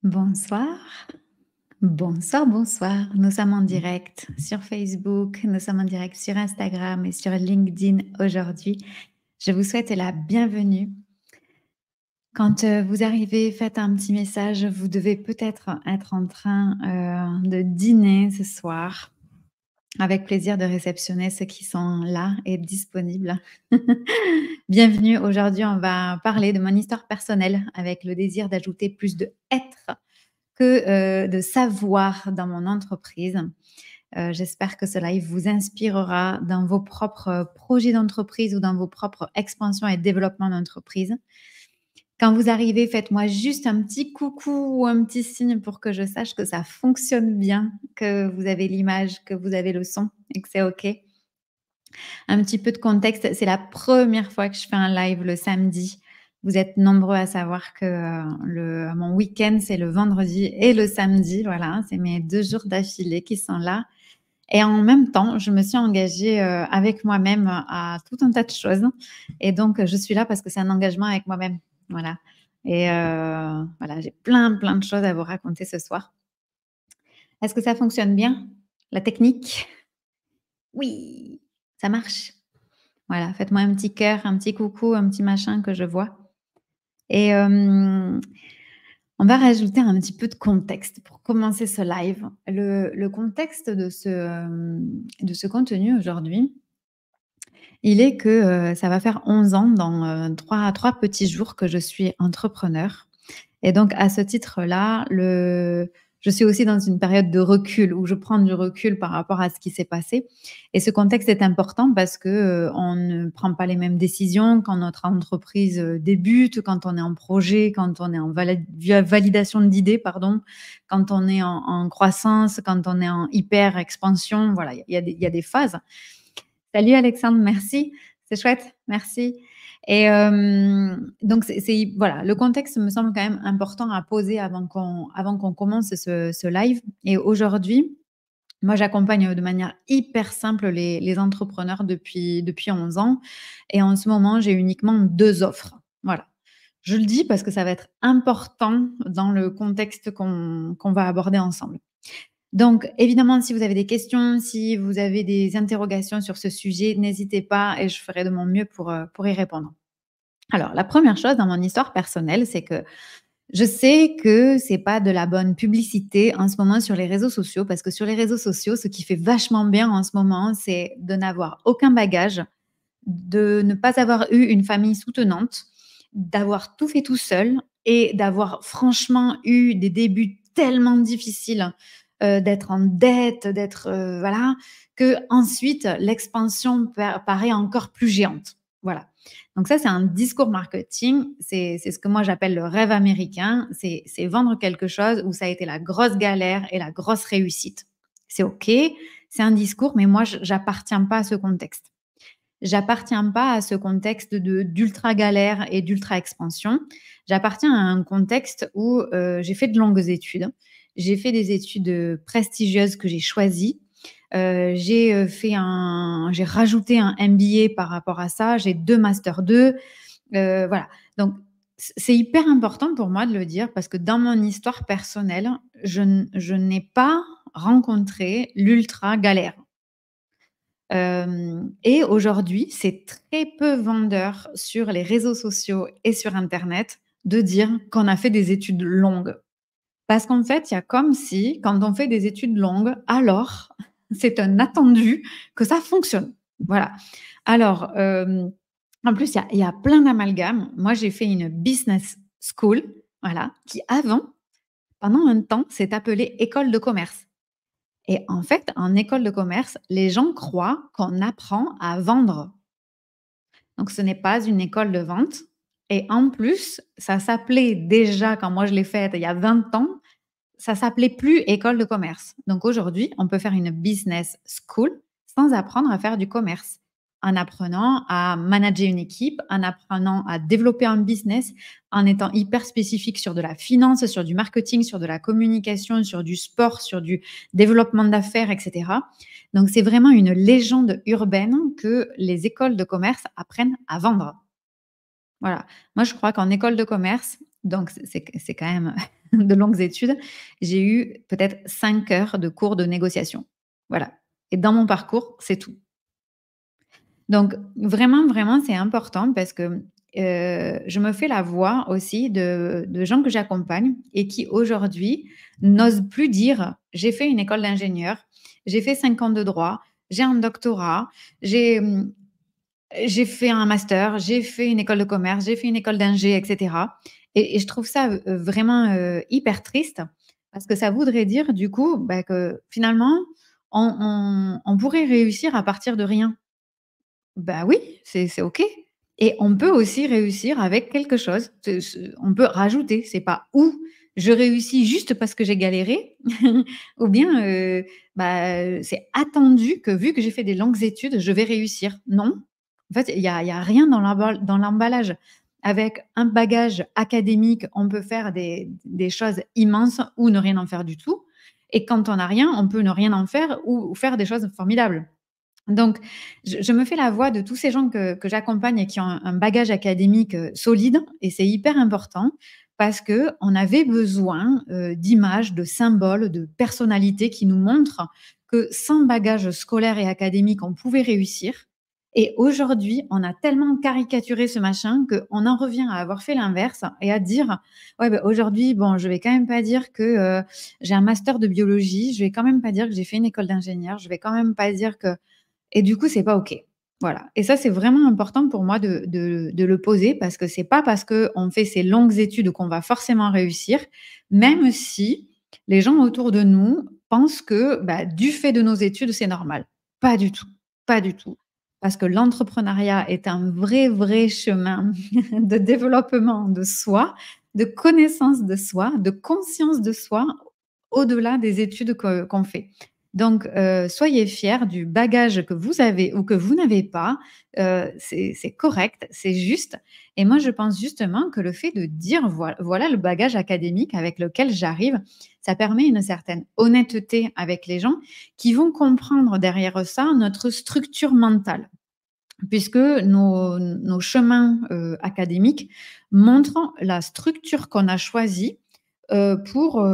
Bonsoir, bonsoir, bonsoir. Nous sommes en direct sur Facebook, nous sommes en direct sur Instagram et sur LinkedIn aujourd'hui. Je vous souhaite la bienvenue. Quand vous arrivez, faites un petit message. Vous devez peut-être être en train de dîner ce soir. Avec plaisir de réceptionner ceux qui sont là et disponibles. Bienvenue. Aujourd'hui, on va parler de mon histoire personnelle avec le désir d'ajouter plus de être que de savoir dans mon entreprise. J'espère que ce live vous inspirera dans vos propres projets d'entreprise ou dans vos propres expansions et développements d'entreprise. Quand vous arrivez, faites-moi juste un petit coucou ou un petit signe pour que je sache que ça fonctionne bien, que vous avez l'image, que vous avez le son et que c'est OK. Un petit peu de contexte, c'est la première fois que je fais un live le samedi. Vous êtes nombreux à savoir que mon week-end, c'est le vendredi et le samedi. Voilà, c'est mes 2 jours d'affilée qui sont là. Et en même temps, je me suis engagée avec moi-même à tout un tas de choses. Et donc, je suis là parce que c'est un engagement avec moi-même. Voilà. Et voilà, j'ai plein de choses à vous raconter ce soir. Est-ce que ça fonctionne bien, la technique? Oui, ça marche. Voilà, faites-moi un petit cœur, un petit coucou, un petit machin que je vois. Et on va rajouter un petit peu de contexte pour commencer ce live. Le contexte de ce contenu aujourd'hui, il est que, ça va faire 11 ans dans, 3 petits jours que je suis entrepreneur. Et donc à ce titre-là, je suis aussi dans une période de recul où je prends du recul par rapport à ce qui s'est passé. Et ce contexte est important parce que, on ne prend pas les mêmes décisions quand notre entreprise, débute, quand on est en projet, quand on est en validation d'idées, pardon, quand on est en croissance, quand on est en hyper expansion. Voilà, il y a des phases. Salut Alexandre, merci. C'est chouette, merci. Et donc voilà, le contexte me semble quand même important à poser avant qu'on commence ce live. Et aujourd'hui, moi, j'accompagne de manière hyper simple les entrepreneurs depuis 11 ans. Et en ce moment, j'ai uniquement 2 offres. Voilà. Je le dis parce que ça va être important dans le contexte qu'on va aborder ensemble. Donc, évidemment, si vous avez des questions, si vous avez des interrogations sur ce sujet, n'hésitez pas et je ferai de mon mieux pour y répondre. Alors, la première chose dans mon histoire personnelle, c'est que je sais que c'est pas de la bonne publicité en ce moment sur les réseaux sociaux, parce que sur les réseaux sociaux, ce qui fait vachement bien en ce moment, c'est de n'avoir aucun bagage, de ne pas avoir eu une famille soutenante, d'avoir tout fait tout seul et d'avoir franchement eu des débuts tellement difficiles, d'être en dette, d'être, voilà, qu'ensuite l'expansion paraît encore plus géante. Voilà. Donc ça, c'est un discours marketing, c'est ce que moi j'appelle le rêve américain, c'est vendre quelque chose où ça a été la grosse galère et la grosse réussite. C'est OK, c'est un discours, mais moi j'appartiens pas à ce contexte. J'appartiens pas à ce contexte d'ultra galère et d'ultra expansion. J'appartiens à un contexte où, j'ai fait de longues études. J'ai fait des études, prestigieuses que j'ai choisies. J'ai rajouté un MBA par rapport à ça. J'ai 2 master 2. Voilà. Donc c'est hyper important pour moi de le dire parce que dans mon histoire personnelle, je n'ai pas rencontré l'ultra galère. Et aujourd'hui, c'est très peu vendeur sur les réseaux sociaux et sur internet de dire qu'on a fait des études longues. Parce qu'en fait, il y a comme si quand on fait des études longues, alors c'est un attendu que ça fonctionne. Voilà. Alors, en plus, il y a plein d'amalgames. Moi, j'ai fait une business school, voilà, qui avant, pendant un temps, s'est appelée école de commerce. Et en fait, en école de commerce, les gens croient qu'on apprend à vendre. Donc ce n'est pas une école de vente et en plus, ça s'appelait déjà quand moi je l'ai faite il y a 20 ans, ça s'appelait plus école de commerce. Donc aujourd'hui, on peut faire une business school sans apprendre à faire du commerce, en apprenant à manager une équipe, en apprenant à développer un business, en étant hyper spécifique sur de la finance, sur du marketing, sur de la communication, sur du sport, sur du développement d'affaires, etc. Donc c'est vraiment une légende urbaine que les écoles de commerce apprennent à vendre. Voilà. Moi, je crois qu'en école de commerce, donc c'est quand même de longues études, j'ai eu peut-être 5 heures de cours de négociation. Voilà, et dans mon parcours, c'est tout. Donc vraiment, vraiment, c'est important parce que, je me fais la voix aussi de gens que j'accompagne et qui aujourd'hui n'osent plus dire: «J'ai fait une école d'ingénieur, j'ai fait 5 ans de droit, j'ai un doctorat, j'ai, j'ai fait un master, j'ai fait une école de commerce, j'ai fait une école d'ingé» et cetera, et je trouve ça, vraiment, hyper triste parce que ça voudrait dire du coup, bah, que finalement on pourrait réussir à partir de rien. Bah oui, c'est OK, et on peut aussi réussir avec quelque chose. On peut rajouter, c'est pas ou je réussis juste parce que j'ai galéré ou bien, c'est attendu que vu que j'ai fait des longues études, je vais réussir. Non, en fait, il y a rien dans l'emballage. Avec un bagage académique, on peut faire des choses immenses ou ne rien en faire du tout, et quand on n'a rien, on peut ne rien en faire ou faire des choses formidables. Donc, je me fais la voix de tous ces gens que j'accompagne et qui ont un bagage académique, solide, et c'est hyper important parce qu'on avait besoin, d'images, de symboles, de personnalités qui nous montrent que sans bagage scolaire et académique, on pouvait réussir, et aujourd'hui, on a tellement caricaturé ce machin qu'on en revient à avoir fait l'inverse et à dire: «Ouais, bah, aujourd'hui, bon, je vais quand même pas dire que, j'ai un master de biologie, je vais quand même pas dire que j'ai fait une école d'ingénieur, je vais quand même pas dire que», et du coup, c'est pas OK. Voilà, et ça, c'est vraiment important pour moi de le poser parce que c'est pas parce qu'on fait ces longues études qu'on va forcément réussir, même si les gens autour de nous pensent que, bah, du fait de nos études, c'est normal. Pas du tout, pas du tout. Parce que l'entrepreneuriat est un vrai, vrai chemin de développement de soi, de connaissance de soi, de conscience de soi, au-delà des études qu'on fait. Donc, soyez fiers du bagage que vous avez ou que vous n'avez pas, c'est correct, c'est juste, et moi je pense justement que le fait de dire: Voilà le bagage académique avec lequel j'arrive», ça permet une certaine honnêteté avec les gens qui vont comprendre derrière ça notre structure mentale. Puisque nos chemins, académiques montrent la structure qu'on a choisie, pour,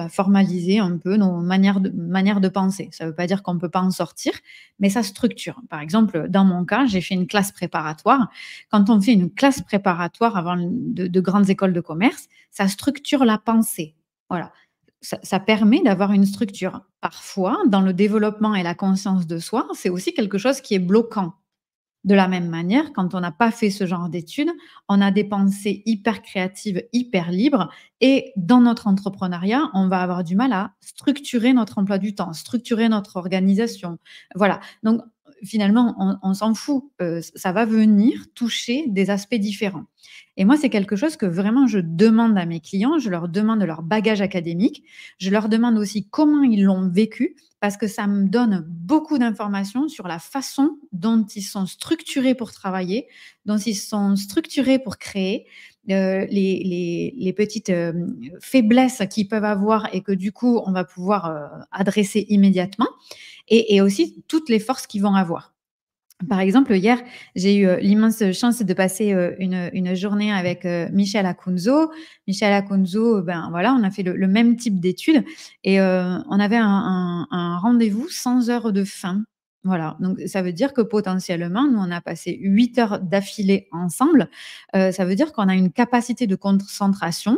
formaliser un peu nos manières de penser. Ça ne veut pas dire qu'on ne peut pas en sortir, mais ça structure. Par exemple, dans mon cas, j'ai fait une classe préparatoire. Quand on fait une classe préparatoire avant de grandes écoles de commerce, ça structure la pensée. Voilà. Ça permet d'avoir une structure. Parfois, dans le développement et la conscience de soi, c'est aussi quelque chose qui est bloquant. De la même manière, quand on n'a pas fait ce genre d'études, on a des pensées hyper créatives, hyper libres, et dans notre entrepreneuriat, on va avoir du mal à structurer notre emploi du temps, structurer notre organisation. Voilà, donc finalement, on s'en fout, ça va venir toucher des aspects différents, et moi, c'est quelque chose que vraiment je demande à mes clients. Je leur demande leur bagage académique, je leur demande aussi comment ils l'ont vécu, parce que ça me donne beaucoup d'informations sur la façon dont ils sont structurés pour travailler, dont ils sont structurés pour créer, les petites, faiblesses qu'ils peuvent avoir et que du coup on va pouvoir, adresser immédiatement, et aussi toutes les forces qu'ils vont avoir. Par exemple, hier, j'ai eu, l'immense chance de passer, une journée avec, Michel Acunzo. Michel Acunzo, ben, voilà, on a fait le même type d'études, et on avait un rendez-vous sans heure de fin. Voilà, donc ça veut dire que potentiellement, nous, on a passé 8 heures d'affilée ensemble. Ça veut dire qu'on a une capacité de concentration,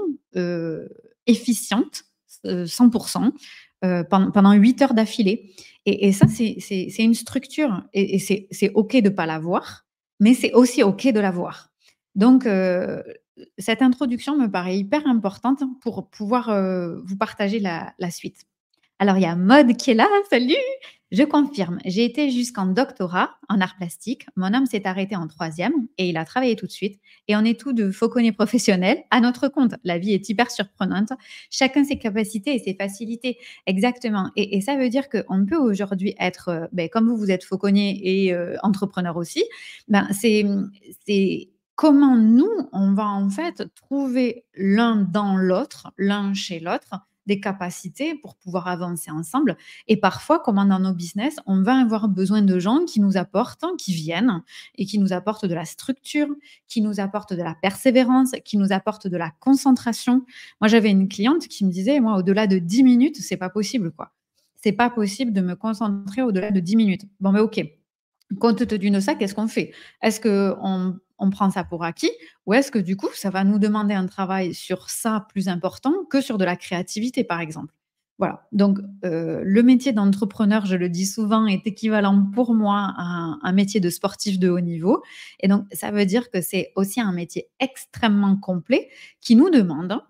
efficiente, 100, pendant 8 heures d'affilée, et ça, c'est une structure, et c'est OK de ne pas l'avoir, mais c'est aussi OK de l'avoir. Donc cette introduction me paraît hyper importante pour pouvoir, vous partager la suite. Alors, il y a Maude qui est là. Salut! Je confirme, j'ai été jusqu'en doctorat en arts plastiques. Mon homme s'est arrêté en troisième et il a travaillé tout de suite. Et on est tous de fauconniers professionnels à notre compte. La vie est hyper surprenante. Chacun ses capacités et ses facilités. Exactement. Et ça veut dire qu'on peut aujourd'hui être, comme vous êtes fauconnier et entrepreneur aussi. C'est comment nous, on va en fait trouver l'un dans l'autre, l'un chez l'autre, des capacités pour pouvoir avancer ensemble. Et parfois, comme dans nos business, on va avoir besoin de gens qui nous apportent, qui viennent et qui nous apportent de la structure, qui nous apportent de la persévérance, qui nous apportent de la concentration. Moi, j'avais une cliente qui me disait: «Moi, au-delà de 10 minutes, c'est pas possible, quoi. C'est pas possible de me concentrer au-delà de 10 minutes». Bon, ben, OK. Compte tenu de ça, qu'est-ce qu'on fait? Est-ce qu'on prend ça pour acquis ou est-ce que du coup, ça va nous demander un travail sur ça plus important que sur de la créativité, par exemple? Voilà, donc le métier d'entrepreneur, je le dis souvent, est équivalent pour moi à un métier de sportif de haut niveau et donc ça veut dire que c'est aussi un métier extrêmement complet qui nous demande,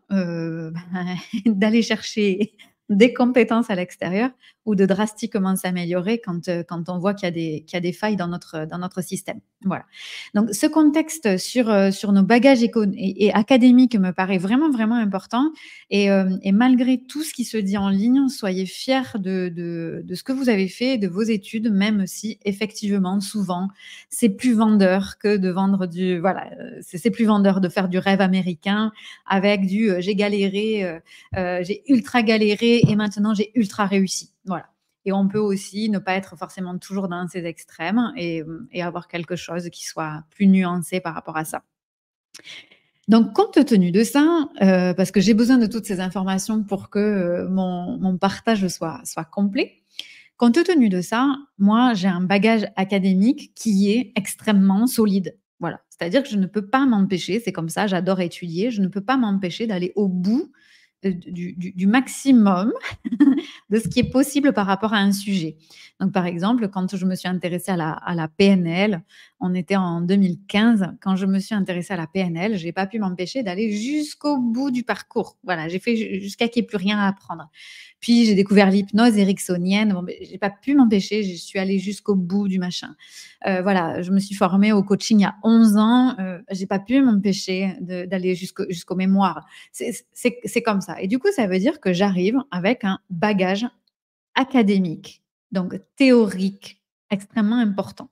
d'aller chercher des compétences à l'extérieur ou de drastiquement s'améliorer quand on voit qu'il y a des failles dans notre système. Voilà. Donc ce contexte sur nos bagages et académiques me paraît vraiment, vraiment important et malgré tout ce qui se dit en ligne, soyez fiers de ce que vous avez fait, de vos études, même si effectivement, souvent, c'est plus vendeur que de vendre du voilà, c'est plus vendeur de faire du rêve américain avec «j'ai galéré, j'ai ultra galéré et maintenant j'ai ultra réussi». Voilà. Et on peut aussi ne pas être forcément toujours dans ces extrêmes et avoir quelque chose qui soit plus nuancé par rapport à ça. Donc compte tenu de ça, parce que j'ai besoin de toutes ces informations pour que, mon partage soit complet. Compte tenu de ça, moi, j'ai un bagage académique qui est extrêmement solide. Voilà. C'est-à-dire que je ne peux pas m'empêcher, c'est comme ça, j'adore étudier, je ne peux pas m'empêcher d'aller au bout, du maximum de ce qui est possible par rapport à un sujet. Donc, par exemple, quand je me suis intéressée à la PNL, on était en 2015, quand je me suis intéressée à la PNL, j'ai pas pu m'empêcher d'aller jusqu'au bout du parcours. Voilà, j'ai fait jusqu'à qu'il n'y ait plus rien à apprendre. Puis j'ai découvert l'hypnose ericksonienne. Bon, ben, j'ai pas pu m'empêcher, je suis allée jusqu'au bout du machin. Voilà, je me suis formée au coaching il y a 11 ans. J'ai pas pu m'empêcher d'aller jusqu'au mémoire. C'est comme ça. Et du coup, ça veut dire que j'arrive avec un bagage académique, donc théorique, extrêmement important.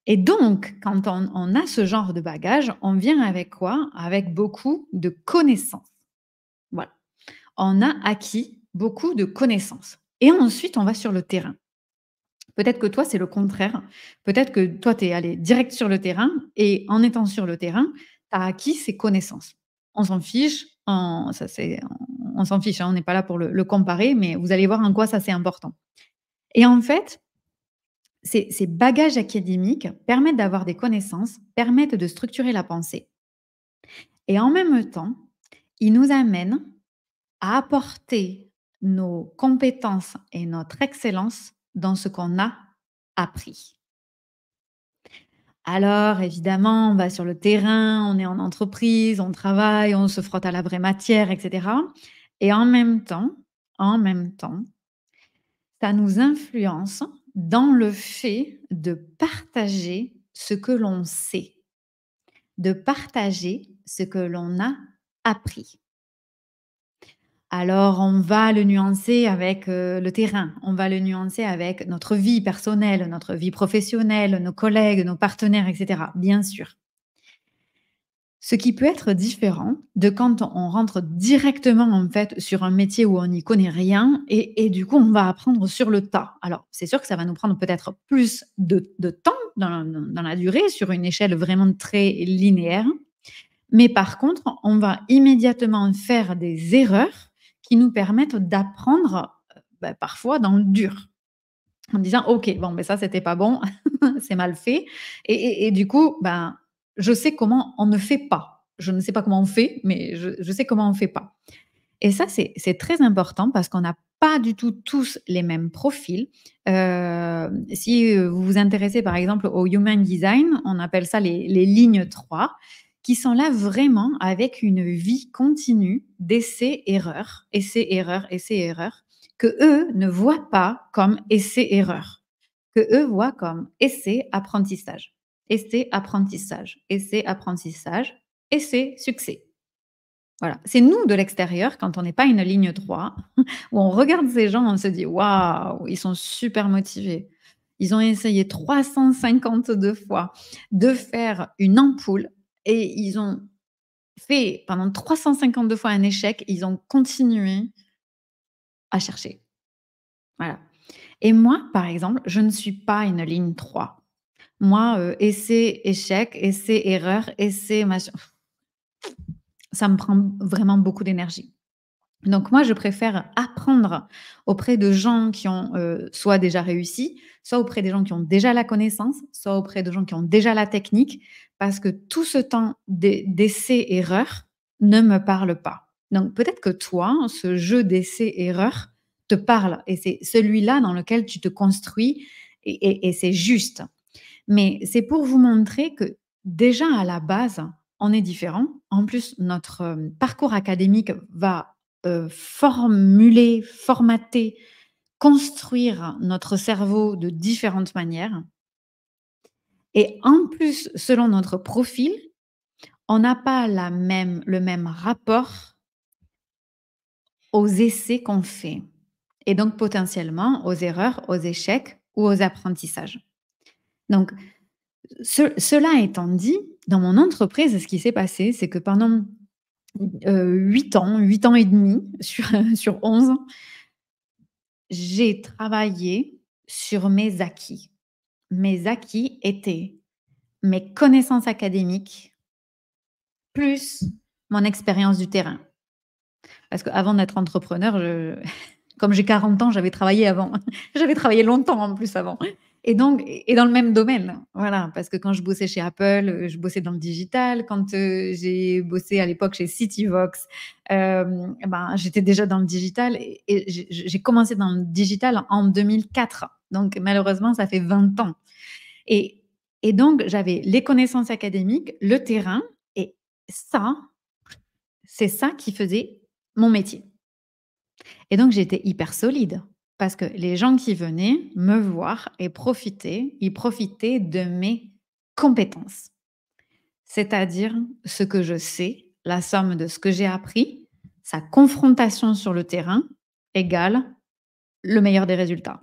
Et donc, quand on a ce genre de bagage, on vient avec quoi? Avec beaucoup de connaissances. Voilà. On a acquis beaucoup de connaissances. Et ensuite, on va sur le terrain. Peut-être que toi, c'est le contraire. Peut-être que toi, tu es allé direct sur le terrain et en étant sur le terrain, tu as acquis ces connaissances. On s'en fiche, on s'en fiche, hein, on n'est pas là pour le comparer, mais vous allez voir en quoi ça c'est important. Et en fait, ces bagages académiques permettent d'avoir des connaissances, permettent de structurer la pensée. Et en même temps, ils nous amènent à apporter nos compétences et notre excellence dans ce qu'on a appris. Alors évidemment, on va sur le terrain, on est en entreprise, on travaille, on se frotte à la vraie matière et cetera et en même temps, ça nous influence dans le fait de partager ce que l'on sait, de partager ce que l'on a appris. Alors, on va le nuancer avec, le terrain, on va le nuancer avec notre vie personnelle, notre vie professionnelle, nos collègues, nos partenaires et cetera, bien sûr. Ce qui peut être différent de quand on rentre directement, en fait, sur un métier où on n'y connaît rien et du coup, on va apprendre sur le tas. Alors, c'est sûr que ça va nous prendre peut-être plus de temps dans la durée, sur une échelle vraiment très linéaire. Mais par contre, on va immédiatement faire des erreurs qui nous permettent d'apprendre, parfois dans le dur. En disant: «OK, bon, ben ça, c'était pas bon, c'est mal fait» et du coup, ben, je sais comment on ne fait pas. Je ne sais pas comment on fait, mais je sais comment on fait pas et ça, c'est très important parce qu'on n'a pas du tout tous les mêmes profils. Si, vous vous intéressez, par exemple, au human design, on appelle ça les lignes 3, qui sont là vraiment avec une vie continue d'essais-erreurs, essais-erreurs, essais-erreurs, que eux ne voient pas comme essais-erreurs, que eux voient comme essai-apprentissage, essai-apprentissage, essai-apprentissage, essai-succès. Voilà. C'est nous, de l'extérieur, quand on n'est pas une ligne droite, où on regarde ces gens, on se dit: «Waouh, ils sont super motivés. Ils ont essayé 352 fois de faire une ampoule et ils ont fait pendant 352 fois un échec, ils ont continué à chercher. Voilà. Et moi, par exemple, je ne suis pas une ligne 3. Moi, essai, échec, essai, erreur, essai, machin, ça me prend vraiment beaucoup d'énergie. Donc moi, je préfère apprendre auprès de gens qui ont, soit déjà réussi, soit auprès des gens qui ont déjà la connaissance, soit auprès de gens qui ont déjà la technique, parce que tout ce temps d'essai-erreur ne me parle pas. Donc peut-être que toi, ce jeu d'essai-erreur te parle et c'est celui-là dans lequel tu te construis et c'est juste. Mais c'est pour vous montrer que déjà à la base, on est différents. En plus, notre, parcours académique va, formuler, formater, construire notre cerveau de différentes manières et en plus, selon notre profil, on n'a pas le même rapport aux essais qu'on fait et donc potentiellement aux erreurs, aux échecs ou aux apprentissages. Donc cela étant dit, dans mon entreprise, ce qui s'est passé, c'est que pendant, 8 ans et demi sur sur 11, j'ai travaillé sur mes acquis. Mes acquis étaient mes connaissances académiques plus mon expérience du terrain. Parce qu'avant d'être entrepreneur, comme j'ai 40 ans, j'avais travaillé avant. J'avais travaillé longtemps en plus avant et dans le même domaine, voilà. Parce que quand je bossais chez Apple, je bossais dans le digital. Quand, j'ai bossé à l'époque chez Cityvox, ben, j'étais déjà dans le digital et j'ai commencé dans le digital en 2004. Donc malheureusement, ça fait 20 ans et donc j'avais les connaissances académiques, le terrain et ça, c'est ça qui faisait mon métier. Et donc j'étais hyper solide parce que les gens qui venaient me voir et profitaient, ils profitaient de mes compétences. C'est-à-dire ce que je sais, la somme de ce que j'ai appris, sa confrontation sur le terrain égale le meilleur des résultats.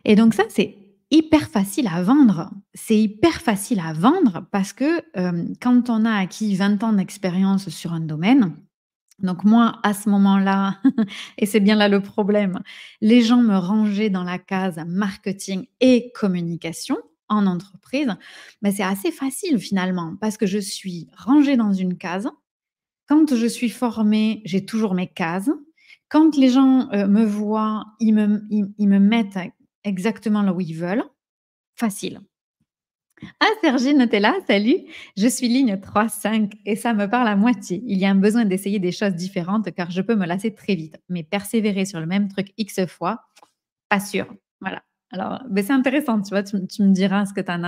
Et donc ça, c'est hyper facile à vendre. C'est hyper facile à vendre parce que, quand on a acquis 20 ans d'expérience sur un domaine, donc moi, à ce moment-là et c'est bien là le problème, les gens me rangeaient dans la case marketing et communication en entreprise, mais c'est assez facile finalement parce que je suis rangée dans une case. Quand je suis formée, j'ai toujours mes cases. Quand les gens, me voient, ils me mettent exactement là où ils veulent. Facile. Ah Sergine, tu là? Salut. Je suis ligne 3-5 et ça me parle à moitié. Il y a un besoin d'essayer des choses différentes car je peux me lasser très vite. Mais persévérer sur le même truc X fois, pas sûr. Voilà. Alors, beh, c'est intéressant, tu vois? Tu me diras ce que tu en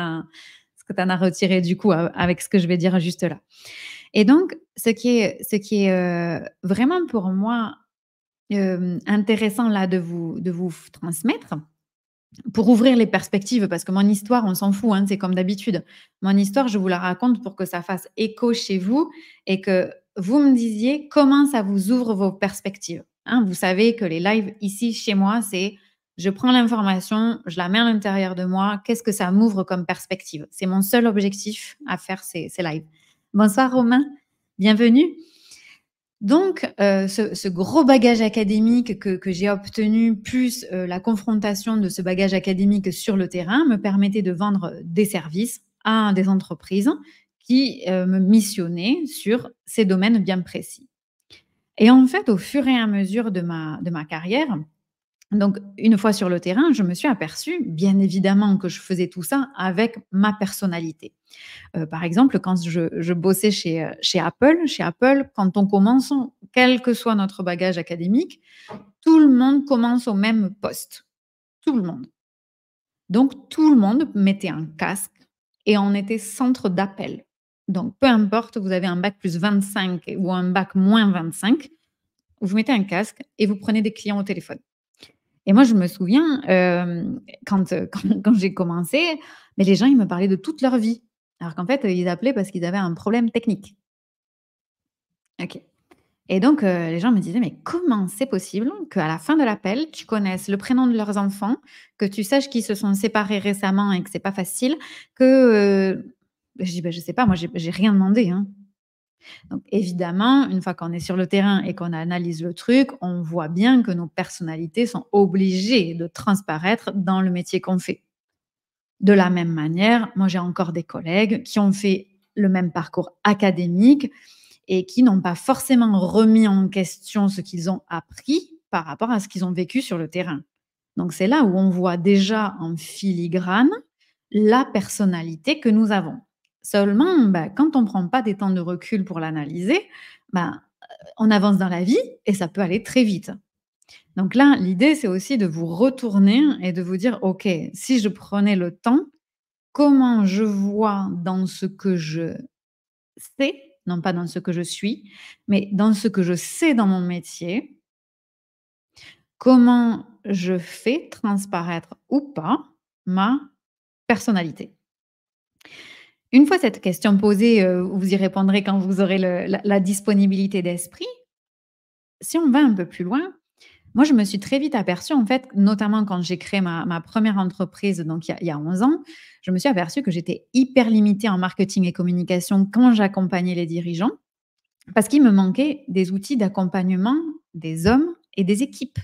as retiré du coup avec ce que je vais dire juste là. Et donc ce qui est, vraiment pour moi, intéressant là de vous transmettre, pour ouvrir les perspectives, parce que mon histoire, on s'en fout, hein, c'est comme d'habitude. Mon histoire, je vous la raconte pour que ça fasse écho chez vous et que vous me disiez comment ça vous ouvre vos perspectives. Hein, vous savez que les lives ici, chez moi, c'est je prends l'information, je la mets à l'intérieur de moi, qu'est-ce que ça m'ouvre comme perspective? C'est mon seul objectif à faire ces lives. Bonsoir Romain, bienvenue. Donc, ce gros bagage académique que j'ai obtenu, plus, la confrontation de ce bagage académique sur le terrain, me permettait de vendre des services à des entreprises qui, me missionnaient sur ces domaines bien précis. Et en fait, au fur et à mesure de ma carrière, donc une fois sur le terrain, je me suis aperçue, bien évidemment, que je faisais tout ça avec ma personnalité. Par exemple, quand je bossais chez Apple, quand on commence, quel que soit notre bagage académique, tout le monde commence au même poste. Tout le monde. Donc tout le monde mettait un casque et on était centre d'appel. Donc peu importe, vous avez un bac plus 25 ou un bac moins 25, vous mettez un casque et vous prenez des clients au téléphone. Et moi, je me souviens, quand j'ai commencé, mais les gens, ils me parlaient de toute leur vie. Alors qu'en fait, ils appelaient parce qu'ils avaient un problème technique. OK. Et donc, les gens me disaient: «Mais comment c'est possible qu'à la fin de l'appel, tu connaisses le prénom de leurs enfants, que tu saches qu'ils se sont séparés récemment et que c'est pas facile, que, Je dis: «Beh, je sais pas, moi j'ai rien demandé, hein». Donc évidemment, une fois qu'on est sur le terrain et qu'on analyse le truc, on voit bien que nos personnalités sont obligées de transparaître dans le métier qu'on fait. De la même manière, moi j'ai encore des collègues qui ont fait le même parcours académique et qui n'ont pas forcément remis en question ce qu'ils ont appris par rapport à ce qu'ils ont vécu sur le terrain. Donc c'est là où on voit déjà en filigrane la personnalité que nous avons. Seulement, bah, quand on ne prend pas des temps de recul pour l'analyser, bah, on avance dans la vie et ça peut aller très vite. Donc là, l'idée, c'est aussi de vous retourner et de vous dire: «OK, si je prenais le temps, comment je vois dans ce que je sais, non pas dans ce que je suis, mais dans ce que je sais dans mon métier, comment je fais transparaître ou pas ma personnalité?» Une fois cette question posée, vous y répondrez quand vous aurez la disponibilité d'esprit. Si on va un peu plus loin, moi, je me suis très vite aperçue, en fait, notamment quand j'ai créé ma 1re entreprise, donc il y a 11 ans, je me suis aperçue que j'étais hyper limitée en marketing et communication quand j'accompagnais les dirigeants, parce qu'il me manquait des outils d'accompagnement des hommes et des équipes.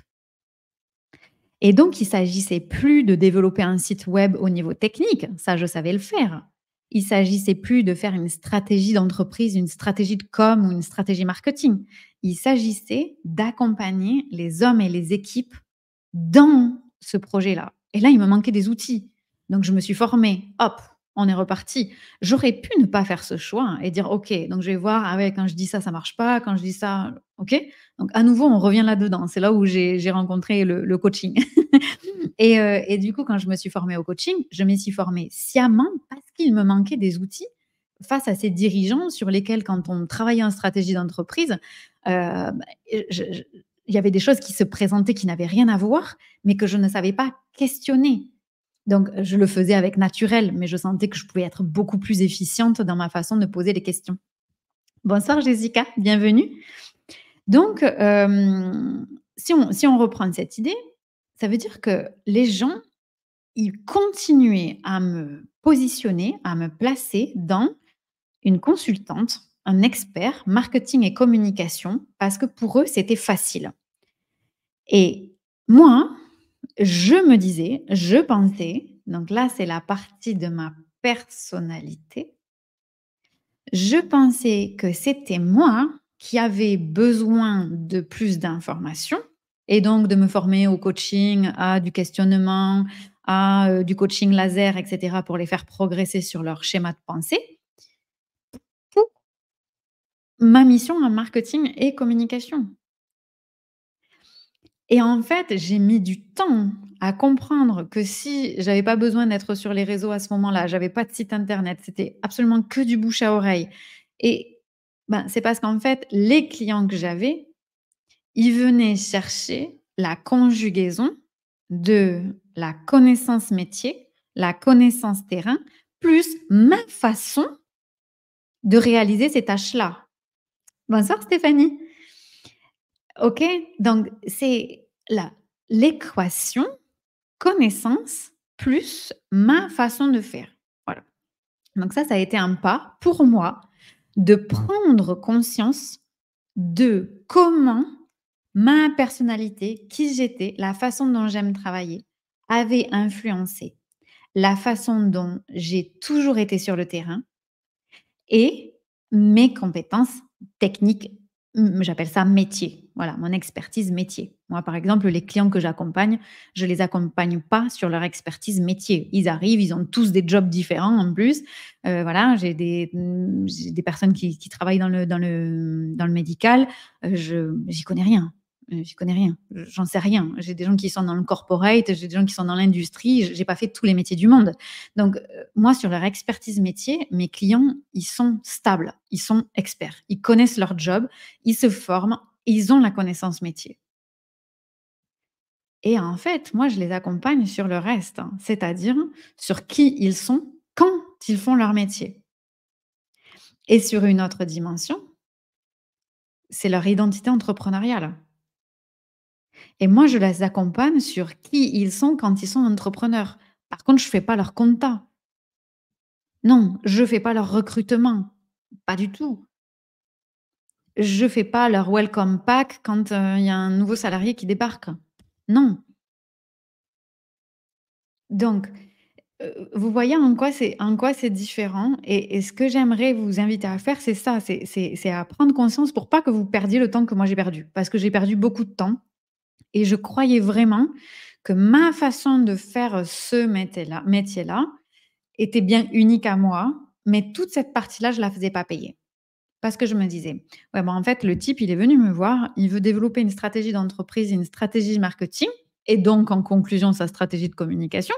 Et donc, il s'agissait plus de développer un site web au niveau technique, ça je savais le faire. Il s'agissait plus de faire une stratégie d'entreprise, une stratégie de com ou une stratégie marketing. Il s'agissait d'accompagner les hommes et les équipes dans ce projet-là. Et là, il me manquait des outils. Donc je me suis formée. Hop, on est reparti. J'aurais pu ne pas faire ce choix et dire: «OK, donc je vais voir, ah ouais, quand je dis ça, ça marche pas, quand je dis ça» OK. Donc à nouveau, on revient là-dedans. C'est là où j'ai rencontré le coaching. Et du coup, quand je me suis formée au coaching, je m'y suis formée sciemment parce qu'il me manquait des outils face à ces dirigeants sur lesquels, quand on travaillait en stratégie d'entreprise, bah, je il y avait des choses qui se présentaient qui n'avaient rien à voir, mais que je ne savais pas questionner. Donc je le faisais avec naturel, mais je sentais que je pouvais être beaucoup plus efficiente dans ma façon de poser les questions. Bonsoir Jessica, bienvenue. Donc, si on reprend cette idée, ça veut dire que les gens, ils continuaient à me positionner, à me placer dans une consultante, un expert marketing et communication parce que pour eux, c'était facile. Et moi, je me disais, je pensais, donc là, c'est la partie de ma personnalité, je pensais que c'était moi qui avais besoin de plus d'informations et donc de me former au coaching, à du questionnement, à, du coaching laser et cetera pour les faire progresser sur leur schéma de pensée pour ma mission en marketing et communication. Et en fait, j'ai mis du temps à comprendre que si j'avais pas besoin d'être sur les réseaux à ce moment-là, j'avais pas de site internet, c'était absolument que du bouche à oreille et ben, c'est parce qu'en fait, les clients que j'avais, ils venaient chercher la conjugaison de la connaissance métier, la connaissance terrain, plus ma façon de réaliser ces tâches-là. Bonsoir Stéphanie. OK, donc c'est la l'équation connaissance plus ma façon de faire. Voilà. Donc ça a été un pas pour moi de prendre conscience de comment ma personnalité, qui j'étais, la façon dont j'aime travailler, avait influencé la façon dont j'ai toujours été sur le terrain et mes compétences techniques, j'appelle ça métier. Voilà, mon expertise métier. Moi, par exemple, les clients que j'accompagne, je les accompagne pas sur leur expertise métier. Ils arrivent, ils ont tous des jobs différents en plus. Voilà, j'ai des personnes qui travaillent dans le médical. Je j'y connais rien. J'y connais rien. J'en sais rien. J'ai des gens qui sont dans le corporate, j'ai des gens qui sont dans l'industrie. J'ai pas fait tous les métiers du monde. Donc, moi, sur leur expertise métier, mes clients, ils sont stables, ils sont experts, ils connaissent leur job, ils se forment, et ils ont la connaissance métier. Et en fait, moi, je les accompagne sur le reste, hein, c'est-à-dire sur qui ils sont quand ils font leur métier. Et sur une autre dimension, c'est leur identité entrepreneuriale. Et moi, je les accompagne sur qui ils sont quand ils sont entrepreneurs. Par contre, je fais pas leur compta. Non, je fais pas leur recrutement, pas du tout. Je fais pas leur welcome pack quand, il y a un nouveau salarié qui débarque. Non. Donc, vous voyez en quoi c'est différent et ce que j'aimerais vous inviter à faire, c'est ça, c'est à prendre conscience pour pas que vous perdiez le temps que moi j'ai perdu. Parce que j'ai perdu beaucoup de temps et je croyais vraiment que ma façon de faire ce métier-là était bien unique à moi, mais toute cette partie-là, je la faisais pas payer. Parce que je me disais: «Ouais, bah, en fait, le type, il est venu me voir, il veut développer une stratégie d'entreprise, une stratégie marketing et donc en conclusion, sa stratégie de communication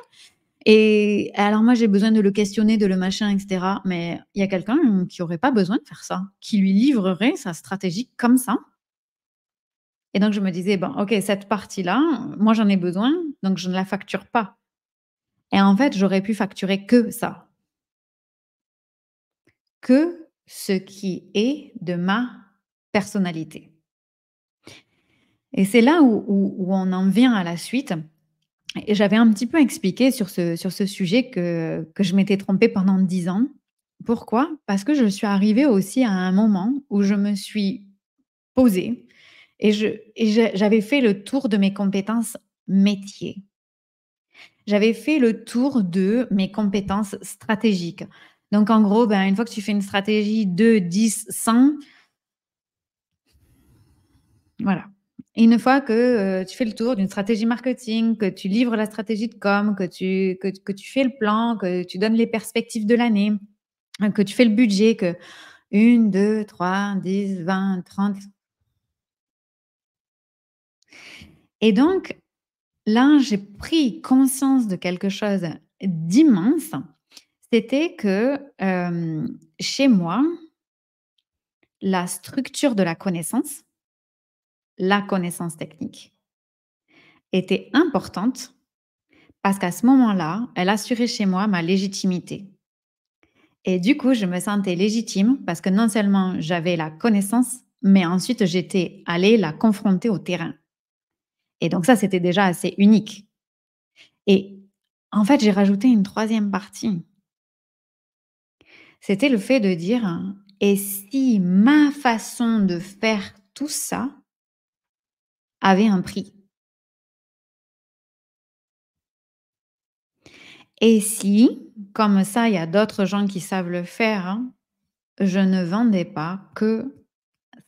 et alors moi, j'ai besoin de le questionner, de le machin et cetera, mais il y a quelqu'un, qui aurait pas besoin de faire ça, qui lui livrerait sa stratégie comme ça et donc je me disais: «Bon, OK, cette partie-là, moi, j'en ai besoin, donc je ne la facture pas» et en fait, j'aurais pu facturer que ça, que ce qui est de ma personnalité et c'est là où on en vient à la suite et j'avais un petit peu expliqué sur ce sujet que je m'étais trompée pendant 10 ans. Pourquoi? Parce que je suis arrivée aussi à un moment où je me suis posée j'avais fait le tour de mes compétences métiers. J'avais fait le tour de mes compétences stratégiques. Donc en gros, ben, une fois que tu fais une stratégie de 10, 100, voilà. Et une fois que, tu fais le tour d'une stratégie marketing, que tu livres la stratégie de com, que tu fais le plan, que tu donnes les perspectives de l'année, que tu fais le budget, que 1, 2, 3, 10, 20, 30. Et donc là, j'ai pris conscience de quelque chose d'immense. C'était que, chez moi, la structure de la connaissance technique était importante parce qu'à ce moment-là, elle assurait chez moi ma légitimité et du coup, je me sentais légitime parce que non seulement j'avais la connaissance, mais ensuite j'étais allée la confronter au terrain et donc ça, c'était déjà assez unique et en fait, j'ai rajouté une troisième partie. C'était le fait de dire: «Et si ma façon de faire tout ça avait un prix? Et si, comme ça, il y a d'autres gens qui savent le faire, hein, je ne vendais pas que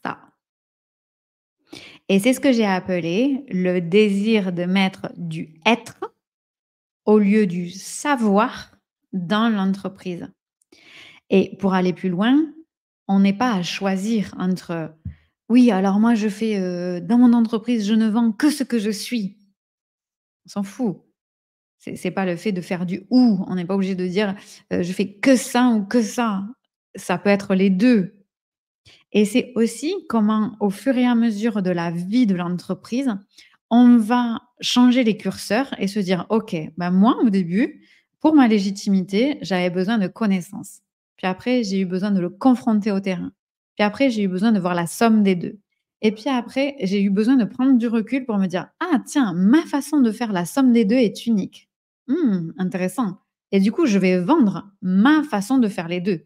ça?» Et c'est ce que j'ai appelé le désir de mettre du être au lieu du savoir dans l'entreprise. Et pour aller plus loin, on n'est pas à choisir entre: «Oui, alors moi je fais, dans mon entreprise, je ne vends que ce que je suis». On s'en fout. C'est pas le fait de faire du «ou». On n'est pas obligé de dire, «Je fais que ça ou que ça». Ça peut être les 2. Et c'est aussi comment, au fur et à mesure de la vie de l'entreprise, on va changer les curseurs et se dire: «OK, bah, moi, au début, pour ma légitimité, j'avais besoin de connaissances. Puis après, j'ai eu besoin de le confronter au terrain. Puis après, j'ai eu besoin de voir la somme des 2. Et puis après, j'ai eu besoin de prendre du recul pour me dire: "Ah tiens, ma façon de faire la somme des 2 est unique. Intéressant et du coup, je vais vendre ma façon de faire les 2.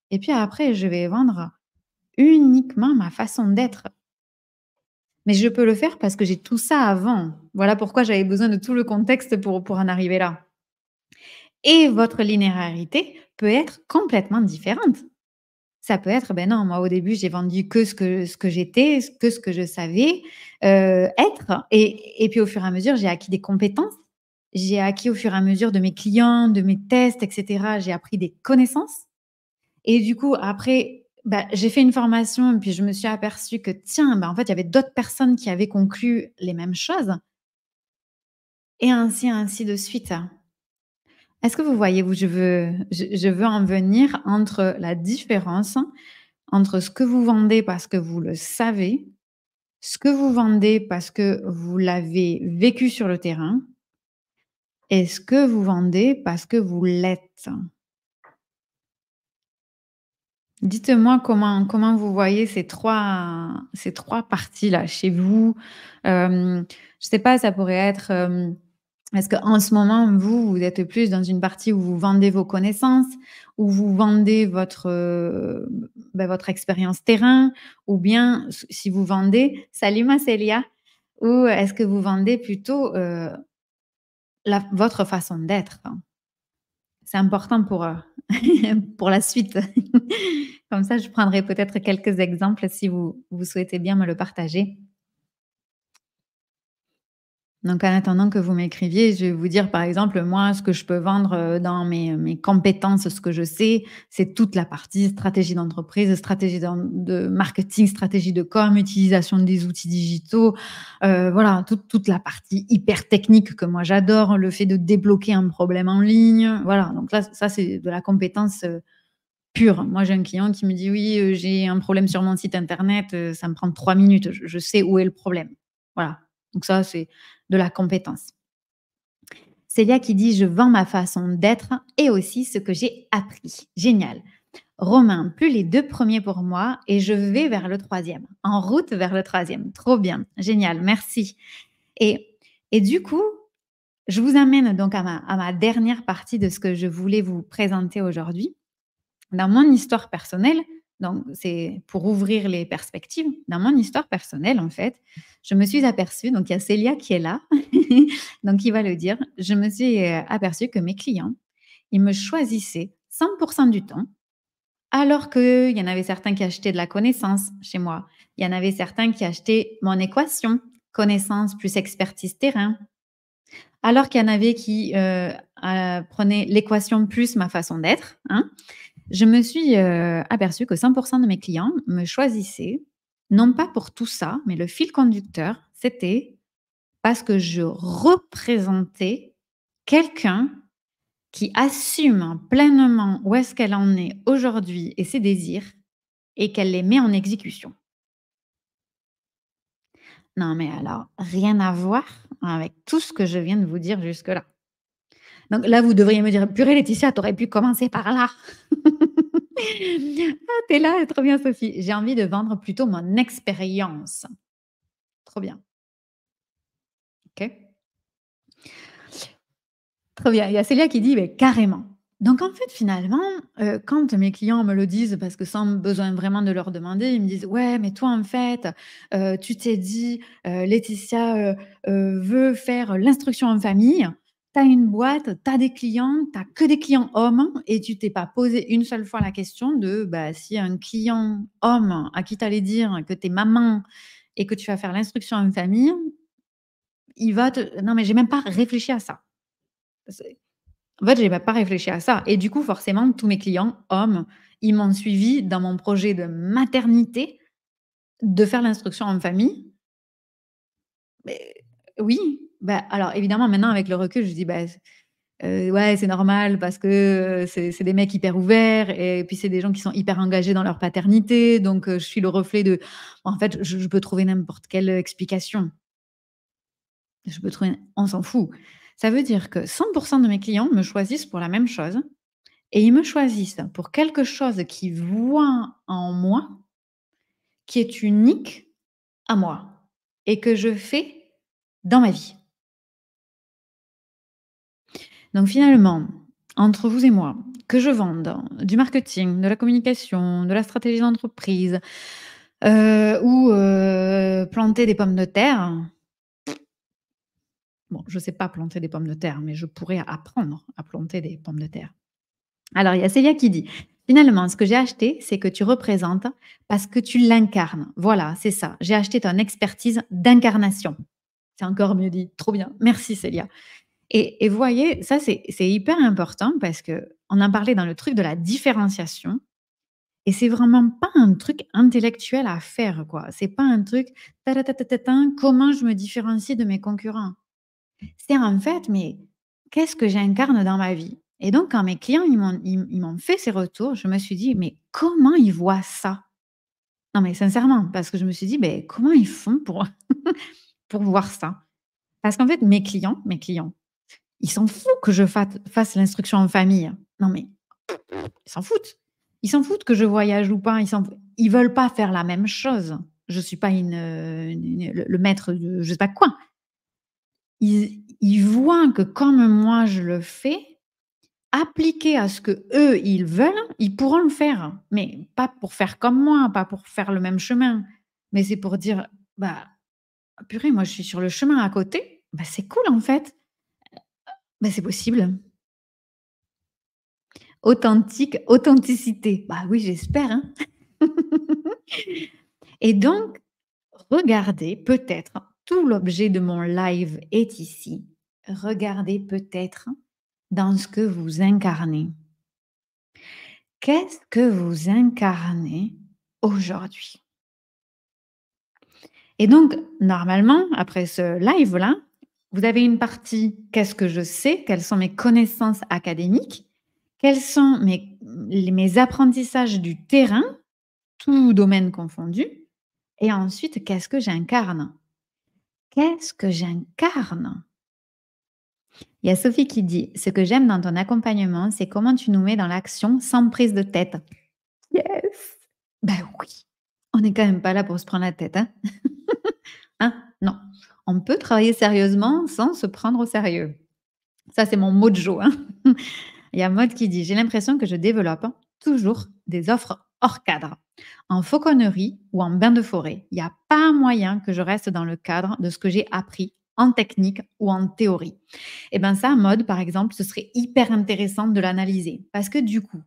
Et puis après, je vais vendre uniquement ma façon d'être. Mais je peux le faire parce que j'ai tout ça avant. Voilà pourquoi j'avais besoin de tout le contexte pour en arriver là. Et votre linéarité peut être complètement différente. Ça peut être: «Ben non, moi au début j'ai vendu que ce que j'étais, que ce que je savais, être et puis au fur et à mesure j'ai acquis des compétences. J'ai acquis au fur et à mesure de mes clients, de mes tests et cetera, j'ai appris des connaissances et du coup après, bah, j'ai fait une formation et puis je me suis aperçue que tiens, bah, en fait il y avait d'autres personnes qui avaient conclu les mêmes choses et ainsi de suite. Est-ce que vous voyez où je veux en venir entre la différence entre ce que vous vendez parce que vous le savez, ce que vous vendez parce que vous l'avez vécu sur le terrain et ce que vous vendez parce que vous l'êtes? Dites-moi comment vous voyez ces trois parties-là chez vous? Je sais pas, ça pourrait être, Est-ce qu'en ce moment, vous êtes plus dans une partie où vous vendez vos connaissances, où vous vendez votre expérience terrain, ou bien si vous vendez salut ma Célia, ou est-ce que vous vendez plutôt, votre façon d'être? C'est important pour, pour la suite. Comme ça, je prendrai peut-être quelques exemples si vous souhaitez bien me le partager. Donc en attendant que vous m'écriviez, je vais vous dire, par exemple, moi, ce que je peux vendre, dans mes compétences, ce que je sais, c'est toute la partie stratégie d'entreprise, stratégie de marketing, stratégie de com, utilisation des outils digitaux, voilà, toute la partie hyper technique que moi j'adore, le fait de débloquer un problème en ligne, voilà, donc là, ça c'est de la compétence, pure. Moi, j'ai un client qui me dit: «Oui, j'ai un problème sur mon site internet, ça me prend 3 minutes, je sais où est le problème». Voilà, donc ça, c'est de la compétence. Célia qui dit: «Je vends ma façon d'être et aussi ce que j'ai appris». Génial. Romain: «Plus les 2 premiers pour moi et je vais vers le troisième. En route vers le troisième. Trop bien, génial, merci et du coup, je vous amène donc à ma dernière partie de ce que je voulais vous présenter aujourd'hui. Dans mon histoire personnelle, donc c'est pour ouvrir les perspectives, dans mon histoire personnelle, en fait, je me suis aperçue, donc il y a Célia qui est là, donc qui va le dire, je me suis aperçue que mes clients, ils me choisissaient 100% du temps, alors qu'il y en avait certains qui achetaient de la connaissance chez moi. Il y en avait certains qui achetaient mon équation, connaissance plus expertise terrain, alors qu'il y en avait qui prenaient l'équation plus ma façon d'être, hein. Je me suis, aperçue que 100 de mes clients me choisissaient, non pas pour tout ça, mais le fil conducteur, c'était parce que je représentais quelqu'un qui assume pleinement où est-ce qu'elle en est aujourd'hui et ses désirs et qu'elle les met en exécution. Non, mais alors, rien à voir avec tout ce que je viens de vous dire jusque-là. Donc là, vous devriez me dire: «Purée Laetitia, tu aurais pu commencer par là». Ah, tu là, trop bien Sophie. J'ai envie de vendre plutôt mon expérience. Trop bien, OK. Trop bien. Il y a Célia qui dit: «Beh, carrément». Donc en fait, finalement, quand mes clients me le disent, parce que sans besoin vraiment de leur demander, ils me disent: «Ouais, mais toi, en fait, tu t'es dit, Laetitia, veut faire l'instruction en famille. Tu as une boîte, tu as des clients, tu as que des clients hommes et tu t'es pas posé une seule fois la question de, bah, si un client homme à qui tu allais dire que tu es maman et que tu vas faire l'instruction en famille, il va te» non, mais j'ai même pas réfléchi à ça. En fait, j'ai même pas réfléchi à ça et du coup, forcément, tous mes clients hommes, ils m'ont suivi dans mon projet de maternité, de faire l'instruction en famille. Mais oui, bah, alors évidemment, maintenant avec le recul, je dis: «Bah, ouais, c'est normal parce que, c'est des mecs hyper ouverts et puis c'est des gens qui sont hyper engagés dans leur paternité donc je suis le reflet de». En fait, je peux trouver n'importe quelle explication. Je peux trouver on s'en fout. Ça veut dire que 100 de mes clients me choisissent pour la même chose. Et ils me choisissent pour quelque chose qu'ils voient en moi, qui est unique à moi et que je fais dans ma vie. Donc finalement, entre vous et moi, que je vende du marketing, de la communication, de la stratégie d'entreprise, ou planter des pommes de terre, bon, je ne sais pas planter des pommes de terre, mais je pourrais apprendre à planter des pommes de terre. Alors, il y a Célia qui dit: «Finalement, ce que j'ai acheté, c'est que tu représentes parce que tu l'incarnes». Voilà, c'est ça. J'ai acheté ton expertise d'incarnation. C'est encore mieux dit. Trop bien. Merci Célia et vous voyez, ça, c'est hyper important parce qu'on en parlait dans le truc de la différenciation et c'est vraiment pas un truc intellectuel à faire, quoi. C'est pas un truc ta ta ta ta ta tin, comment je me différencie de mes concurrents? C'est en fait, mais qu'est-ce que j'incarne dans ma vie? Et donc quand mes clients, ils m'ont fait ces retours, je me suis dit: «Mais comment ils voient ça?» Non, mais sincèrement, parce que je me suis dit: «Beh, comment ils font pour pour voir ça?» Parce qu'en fait, mes clients, ils s'en foutent que je fasse l'instruction en famille. Non, mais ils s'en foutent. Ils s'en foutent que je voyage ou pas, ils veulent pas faire la même chose. Je suis pas le maître de je sais pas quoi. ils voient que comme moi je le fais, appliqué à ce que eux ils veulent, ils pourront le faire. Mais pas pour faire comme moi, pas pour faire le même chemin, mais c'est pour dire: «Bah, purée, moi je suis sur le chemin à côté, bah, c'est cool en fait, bah, c'est possible». Authenticité. Bah, oui, j'espère, hein. Et donc, regardez peut-être, tout l'objet de mon live est ici. Regardez peut-être dans ce que vous incarnez. Qu'est-ce que vous incarnez aujourd'hui? Et donc, normalement, après ce live-là, vous avez une partie: qu'est-ce que je sais? Quelles sont mes connaissances académiques? Quels sont mes apprentissages du terrain, tout domaine confondu? Et ensuite, qu'est-ce que j'incarne? Qu'est-ce que j'incarne? Il y a Sophie qui dit: «Ce que j'aime dans ton accompagnement, c'est comment tu nous mets dans l'action sans prise de tête». Yes! Ben oui, on n'est quand même pas là pour se prendre la tête, hein? Hein? Non. On peut travailler sérieusement sans se prendre au sérieux. Ça, c'est mon mojo, hein. Il y a Maud qui dit: «J'ai l'impression que je développe toujours des offres hors cadre, en fauconnerie ou en bain de forêt. Il y a pas moyen que je reste dans le cadre de ce que j'ai appris en technique ou en théorie». Et ben ça, Maud, par exemple, ce serait hyper intéressant de l'analyser parce que du coup,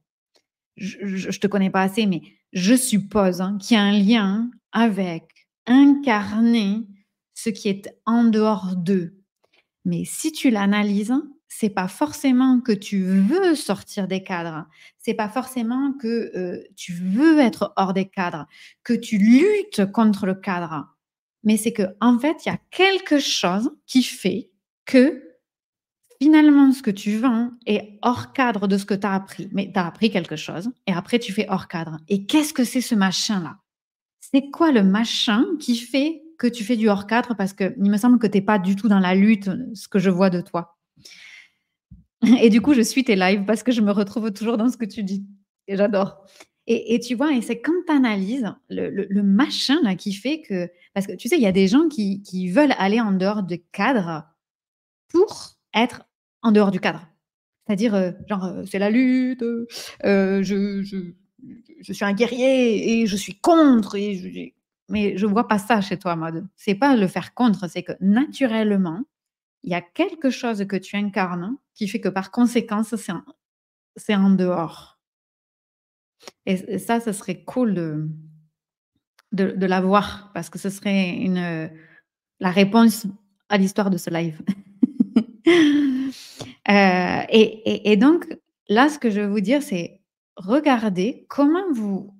je te connais pas assez, mais je suppose, hein, qu'il y a un lien avec incarner ce qui est en dehors d'eux. Mais si tu l'analyses, c'est pas forcément que tu veux sortir des cadres. C'est pas forcément que, tu veux être hors des cadres, que tu luttes contre le cadre. Mais c'est que en fait, il y a quelque chose qui fait que finalement, ce que tu vends est hors cadre de ce que tu as appris. Mais tu as appris quelque chose et après tu fais hors cadre. Et qu'est-ce que c'est ce machin-là? C'est quoi le machin qui fait que tu fais du hors cadre? Parce qu'il me semble que tu es pas du tout dans la lutte, ce que je vois de toi. Et du coup, je suis tes lives parce que je me retrouve toujours dans ce que tu dis et j'adore. Et tu vois? Et c'est quand tu analyses le machin là qui fait que parce que tu sais, il y a des gens qui veulent aller en dehors du cadre pour être en dehors du cadre. C'est-à-dire, genre, c'est la lutte, je suis un guerrier et je suis contre et mais je vois pas ça chez toi, Maude. C'est pas le faire contre, c'est que naturellement, il y a quelque chose que tu incarnes qui fait que par conséquence, c'est en dehors. Et ça, ce serait cool de l'avoir parce que ce serait la réponse à l'histoire de ce live. Et donc là, ce que je veux vous dire, c'est regardez comment vous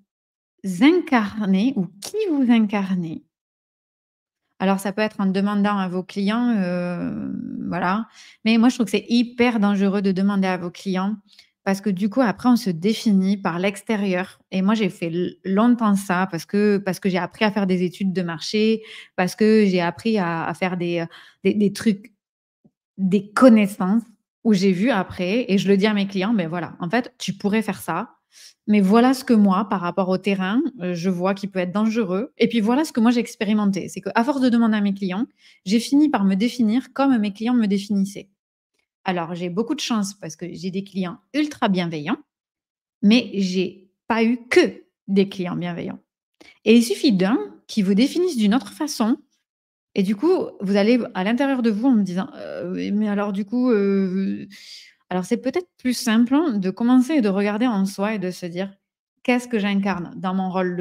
incarnez ou qui vous incarnez. Alors ça peut être en demandant à vos clients, voilà, mais moi je trouve que c'est hyper dangereux de demander à vos clients parce que du coup après on se définit par l'extérieur et moi j'ai fait longtemps ça parce que j'ai appris à faire des études de marché, parce que j'ai appris à faire des trucs, des connaissances où j'ai vu après et je le dis à mes clients: «Ben voilà, en fait, tu pourrais faire ça, mais voilà ce que moi, par rapport au terrain, je vois qui peut être dangereux et puis voilà ce que moi j'ai expérimenté». C'est qu'à force de demander à mes clients, j'ai fini par me définir comme mes clients me définissaient. Alors j'ai beaucoup de chance parce que j'ai des clients ultra bienveillants, mais j'ai pas eu que des clients bienveillants et il suffit d'un qui vous définisse d'une autre façon et du coup, vous allez à l'intérieur de vous en me disant: Oui, mais alors du coup, alors c'est peut-être plus simple de commencer et de regarder en soi et de se dire: «Qu'est-ce que j'incarne dans mon rôle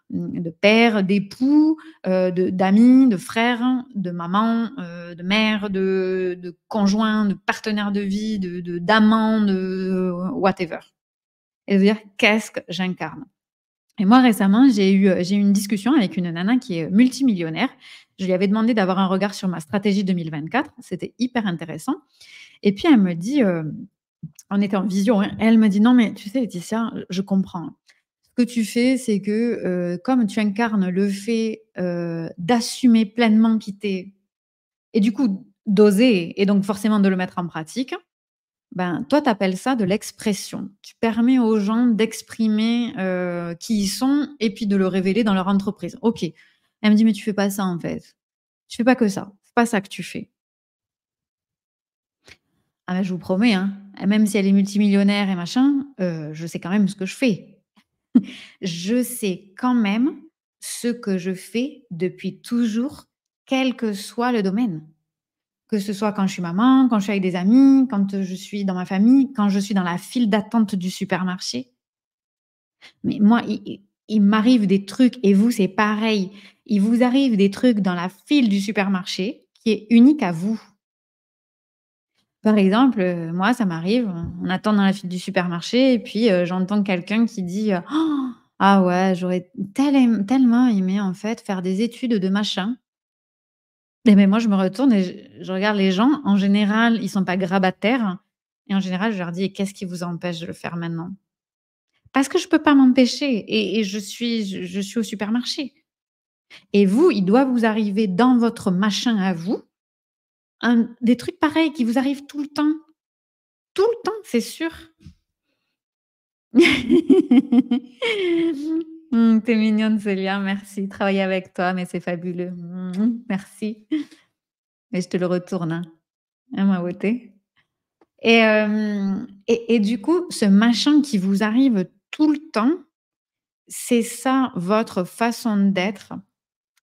de père, d'époux, d'ami, de frère, de maman, de mère, de conjoint, de partenaire de vie, d'amant, de whatever» et de dire: «Qu'est-ce que j'incarne?» Et moi, récemment, j'ai eu une discussion avec une nana qui est multimillionnaire. Je lui avais demandé d'avoir un regard sur ma stratégie 2024. C'était hyper intéressant. Et puis, elle me dit, on était en visio, hein, elle me dit: «Non, mais tu sais, Laetitia, je comprends. Ce que tu fais, c'est que comme tu incarnes le fait d'assumer pleinement qui t'es et du coup, d'oser et donc forcément de le mettre en pratique, ben, toi, tu appelles ça de l'expression. Tu permets aux gens d'exprimer, qui ils sont et puis de le révéler dans leur entreprise. OK. Elle me dit: «Mais tu fais pas ça, en fait. Tu fais pas que ça. C'est pas ça que tu fais. Ah bah, je vous promets, hein, même si elle est multimillionnaire et machin, je sais quand même ce que je fais. Je sais quand même ce que je fais depuis toujours, quel que soit le domaine. Que ce soit quand je suis maman, quand je suis avec des amis, quand, je suis dans ma famille, quand je suis dans la file d'attente du supermarché. Mais moi, il m'arrive des trucs et vous, c'est pareil. Il vous arrive des trucs dans la file du supermarché qui est unique à vous. Par exemple, moi, ça m'arrive, on attend dans la file du supermarché et puis, j'entends quelqu'un qui dit, «Ah ouais, j'aurais tellement aimé en fait faire des études de machin». Et beh, moi, je me retourne et je regarde les gens. En général, ils sont pas grabataires et en général, je leur dis: «Et qu'est-ce qui vous empêche de le faire maintenant?» Parce que je peux pas m'empêcher et je suis au supermarché et vous, il doit vous arriver dans votre machin à vous, des trucs pareils qui vous arrivent tout le temps, c'est sûr. Tu mignonne Célia, merci. Travailler avec toi, mais c'est fabuleux. Merci et je te le retourne, hein. Hein, ma beauté? Et du coup, ce machin qui vous arrive tout le temps, c'est ça votre façon d'être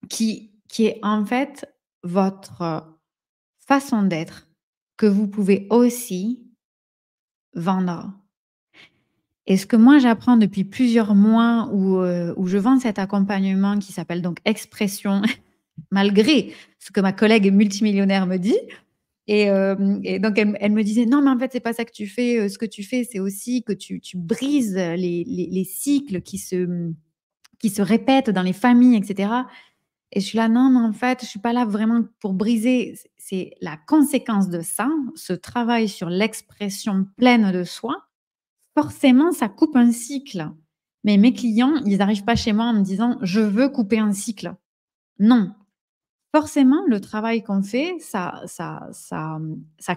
qui est en fait votre façon d'être que vous pouvez aussi vendre. Et ce que moi j'apprends depuis plusieurs mois où je vends cet accompagnement qui s'appelle donc Expression, malgré ce que ma collègue multimillionnaire me dit. Et donc elle me disait: «Non, mais en fait, c'est pas ça que tu fais, ce que tu fais, c'est aussi que tu brises les cycles qui se répètent dans les familles et cetera». Et je suis là: «Non, mais en fait, je suis pas là vraiment pour briser». C'est la conséquence de ça, ce travail sur l'expression pleine de soi, forcément, ça coupe un cycle. Mais mes clients, ils arrivent pas chez moi en me disant: «Je veux couper un cycle». Non. Forcément, le travail qu'on fait, ça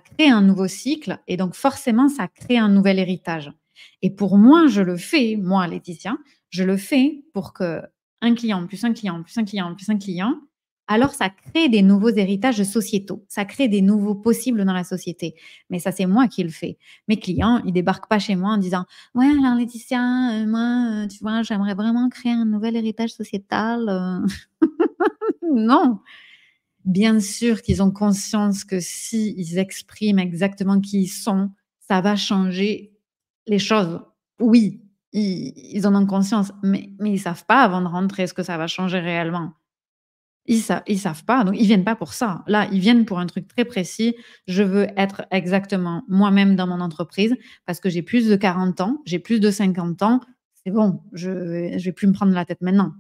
crée un nouveau cycle et donc forcément, ça crée un nouvel héritage. Et pour moi, je le fais, moi, Laetitia, je le fais pour que un client, plus un client, plus un client, plus un client, alors ça crée des nouveaux héritages sociétaux. Ça crée des nouveaux possibles dans la société. Mais ça, c'est moi qui le fais. Mes clients, ils débarquent pas chez moi en disant: «Ouais, alors Laetitia, moi, tu vois, j'aimerais vraiment créer un nouvel héritage sociétal, Non, bien sûr qu'ils ont conscience que si ils expriment exactement qui ils sont, ça va changer les choses. Oui, ils en ont conscience, mais ils savent pas avant de rentrer ce que ça va changer réellement. Ils savent pas, donc ils viennent pas pour ça. Là, ils viennent pour un truc très précis. Je veux être exactement moi-même dans mon entreprise parce que j'ai plus de 40 ans, j'ai plus de 50 ans. C'est bon, je vais plus me prendre la tête maintenant.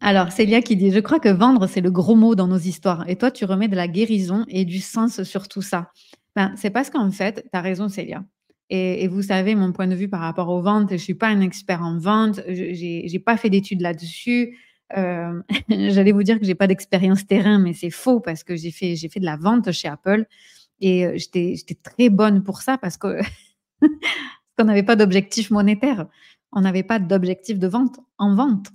Alors, Célia qui dit: «Je crois que vendre, c'est le gros mot dans nos histoires et toi, tu remets de la guérison et du sens sur tout ça». Ben, c'est parce qu'en fait, tu as raison Célia et vous savez mon point de vue par rapport aux ventes, je suis pas un expert en vente, je j'ai pas fait d'études là-dessus. J'allais vous dire que j'ai pas d'expérience terrain, mais c'est faux parce que j'ai fait de la vente chez Apple et j'étais très bonne pour ça parce que qu'on n'avait pas d'objectif monétaire. On n'avait pas d'objectif de vente en vente.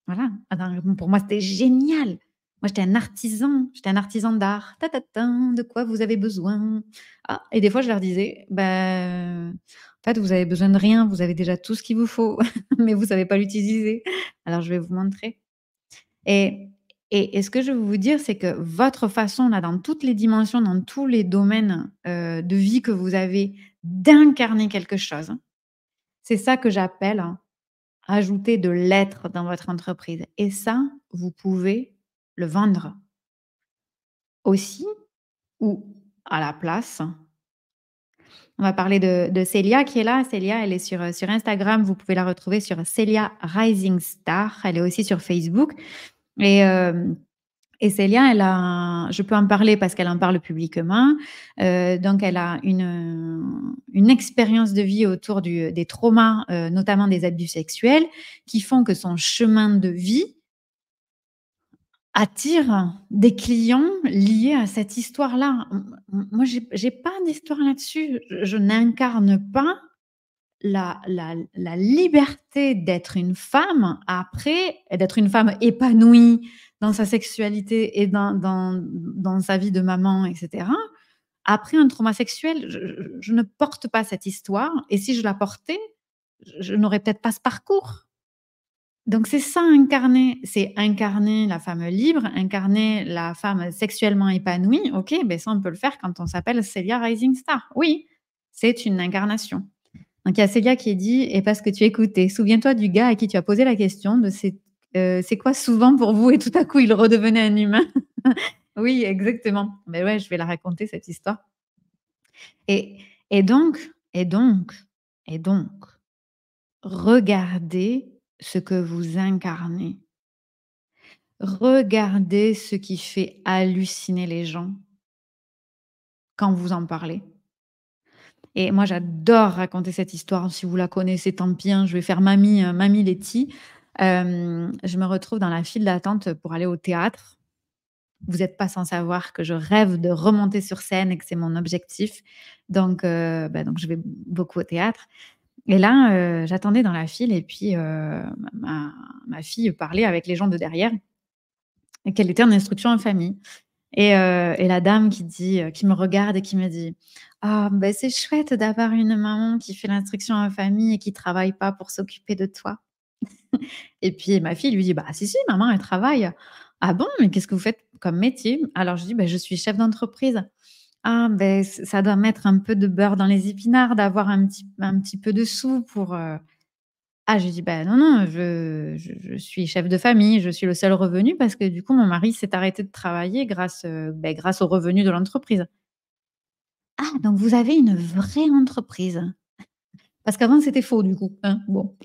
Voilà, attends, pour moi, c'était génial. Moi, j'étais un artisan d'art. Ta ta tin, de quoi vous avez besoin? Ah et des fois, je leur disais: «Bah, en fait, vous avez besoin de rien, vous avez déjà tout ce qu'il vous faut, mais vous savez pas l'utiliser. Alors je vais vous montrer» et et ce que je veux vous dire, c'est que votre façon là, dans toutes les dimensions, dans tous les domaines, de vie que vous avez, d'incarner quelque chose, c'est ça que j'appelle ajouter de l'être dans votre entreprise et ça, vous pouvez le vendre aussi ou à la place. On va parler de Célia qui est là. Célia, elle est sur Instagram. Vous pouvez la retrouver sur Célia Rising Star. Elle est aussi sur Facebook et et Célia, elle a je peux en parler parce qu'elle en parle publiquement. Donc elle a une expérience de vie autour des traumas, notamment des abus sexuels, qui font que son chemin de vie attire des clients liés à cette histoire-là. Moi, j'ai pas d'histoire là-dessus. Je n'incarne pas la liberté d'être une femme après et d'être une femme épanouie dans sa sexualité et dans sa vie de maman et cetera, après un trauma sexuel, je ne porte pas cette histoire et si je la portais, je n'aurais peut-être pas ce parcours. Donc c'est ça incarner, c'est incarner la femme libre, incarner la femme sexuellement épanouie. OK, ben ça on peut le faire quand on s'appelle Célia Rising Star. Oui, c'est une incarnation. Donc il y a Célia qui dit: «Et parce que tu écoutais, souviens-toi du gars à qui tu as posé la question de c'est quoi souvent pour vous?» et tout à coup il redevenait un humain. Oui, exactement. Mais ouais, je vais la raconter cette histoire et et donc et donc et donc regardez ce que vous incarnez. Regardez ce qui fait halluciner les gens quand vous en parlez et moi j'adore raconter cette histoire. Si vous la connaissez, tant pis, hein, je vais faire mamie Letty. Je me retrouve dans la file d'attente pour aller au théâtre. Vous êtes pas sans savoir que je rêve de remonter sur scène et que c'est mon objectif. Donc je vais beaucoup au théâtre et là, j'attendais dans la file et puis, ma fille parlait avec les gens de derrière et qu'elle était en instruction en famille. Et la dame qui me regarde et qui me dit: «Ah, ben c'est chouette d'avoir une maman qui fait l'instruction en famille et qui travaille pas pour s'occuper de toi». Et puis ma fille lui dit: «Bah si, si, maman, elle travaille». «Ah bon? Mais qu'est-ce que vous faites comme métier?» Alors je dis: «Beh, je suis chef d'entreprise». «Ah ben ça doit mettre un peu de beurre dans les épinards d'avoir un petit peu de sous pour, Ah, je lui dis: «Bah, non, non, je suis chef de famille, je suis le seul revenu parce que du coup mon mari s'est arrêté de travailler grâce aux revenus de l'entreprise». «Ah, donc vous avez une vraie entreprise?» Parce qu'avant c'était faux du coup, hein, bon.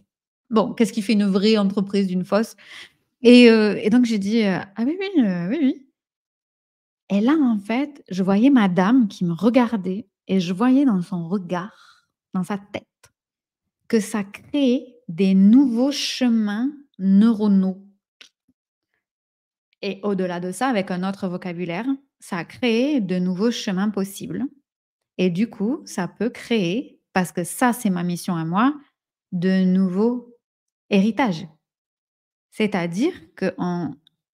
Bon, qu'est-ce qui fait une vraie entreprise d'une fausse? Et donc j'ai dit: «Ah oui, oui, oui, oui». Et là, en fait, je voyais ma dame qui me regardait et je voyais dans son regard, dans sa tête, que ça créait des nouveaux chemins neuronaux. Et au-delà de ça, avec un autre vocabulaire, ça a créé de nouveaux chemins possibles et du coup, ça peut créer, parce que ça, c'est ma mission à moi, de nouveaux héritages. C'est-à-dire que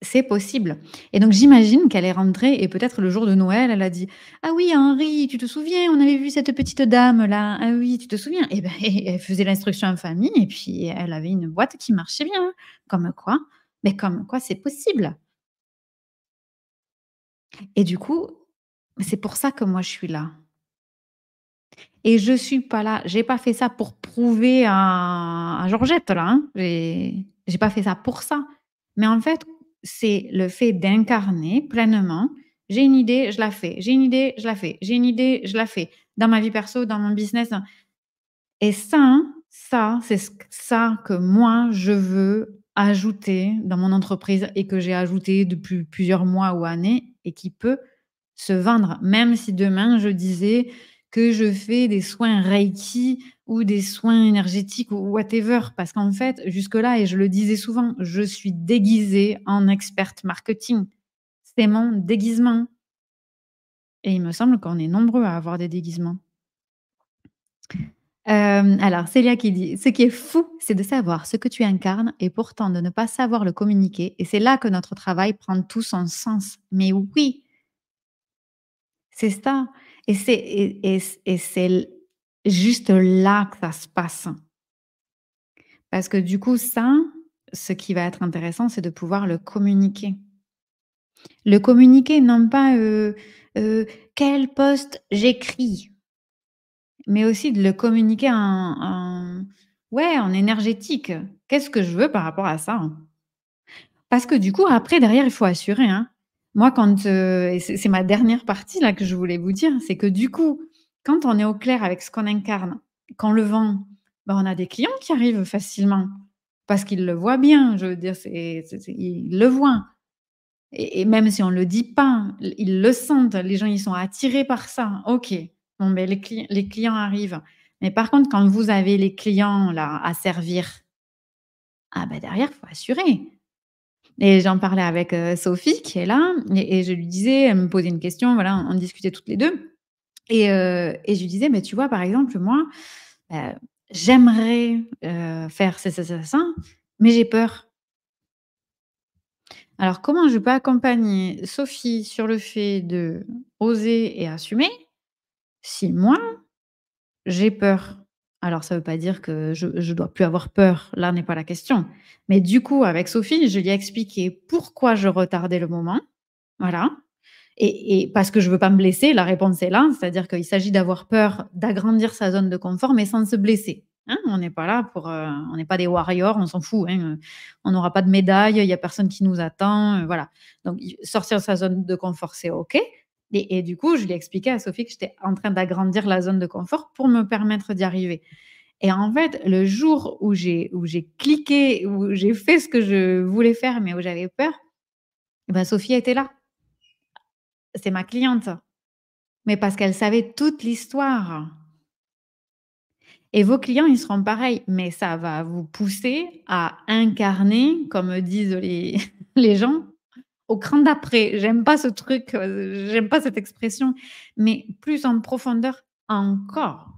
c'est possible et donc j'imagine qu'elle est rentrée et peut-être le jour de Noël, elle a dit: «Ah oui, Henri, tu te souviens, on avait vu cette petite dame là? Ah oui, tu te souviens?» Et ben, elle faisait l'instruction en famille et puis elle avait une boîte qui marchait bien, hein. Comme quoi c'est possible. Et du coup, c'est pour ça que moi je suis là. Et je suis pas là j'ai pas fait ça pour prouver à Georgette là, hein. J'ai pas fait ça pour ça. Mais en fait, c'est le fait d'incarner pleinement: «J'ai une idée, je la fais. J'ai une idée, je la fais. J'ai une idée, je la fais». Dans ma vie perso, dans mon business, et ça, c'est ça que moi je veux ajouter dans mon entreprise et que j'ai ajouté depuis plusieurs mois ou années et qui peut se vendre. Même si demain je disais que je fais des soins Reiki ou des soins énergétiques ou whatever, parce qu'en fait, jusque-là, et je le disais souvent, je suis déguisée en experte marketing. C'est mon déguisement et il me semble qu'on est nombreux à avoir des déguisements. Alors Célia qui dit: «Ce qui est fou, c'est de savoir ce que tu incarnes et pourtant de ne pas savoir le communiquer et c'est là que notre travail prend tout son sens». Mais oui, c'est ça et c'est juste là que ça se passe. Parce que du coup ça, ce qui va être intéressant, c'est de pouvoir le communiquer. Le communiquer non pas, heu: «Quel post j'écris?» mais aussi de le communiquer en énergétique. Qu'est-ce que je veux par rapport à ça? Parce que du coup, après, derrière, il faut assurer, hein. Moi, et c'est ma dernière partie là que je voulais vous dire, c'est que du coup, quand on est au clair avec ce qu'on incarne, qu'on le vend, ben, on a des clients qui arrivent facilement parce qu'ils le voient bien. Je veux dire, ils le voient et même si on le dit pas, ils le sentent. Les gens, ils sont attirés par ça. OK, bon, ben, les clients arrivent. Mais par contre, quand vous avez les clients là à servir, ah bah, derrière, il faut assurer. Et j'en parlais avec, Sophie qui est là et je lui disais, elle me posait une question, voilà, on discutait toutes les 2 et je lui disais: «Mais tu vois, par exemple, moi, heu, j'aimerais, faire ça, mais j'ai peur. Alors comment je peux accompagner Sophie sur le fait de oser et assumer Si moi, j'ai peur, alors ça veut pas dire que je dois plus avoir peur, là n'est pas la question. Mais du coup, avec Sophie, je lui ai expliqué pourquoi je retardais le moment, voilà, et parce que je veux pas me blesser, la réponse est là, c'est-à-dire qu'il s'agit d'avoir peur d'agrandir sa zone de confort, mais sans se blesser, hein. On n'est pas là pour, on n'est pas des warriors, on s'en fout, hein, on n'aura pas de médaille, il y a personne qui nous attend, voilà. Donc i sortir de sa zone de confort, c'est OK, et du coup, je lui ai expliqué à Sophie que j'étais en train d'agrandir la zone de confort pour me permettre d'y arriver, et en fait, le jour où j'ai cliqué, où j'ai fait ce que je voulais faire, mais où j'avais peur, et bah, Sophie était là. C'est ma cliente. Mais parce qu'elle savait toute l'histoire, et vos clients, ils seront pareils, mais ça va vous pousser à incarner, comme disent les les gens, au cran d'après. J'aime pas ce truc, j'aime pas cette expression, mais plus en profondeur encore,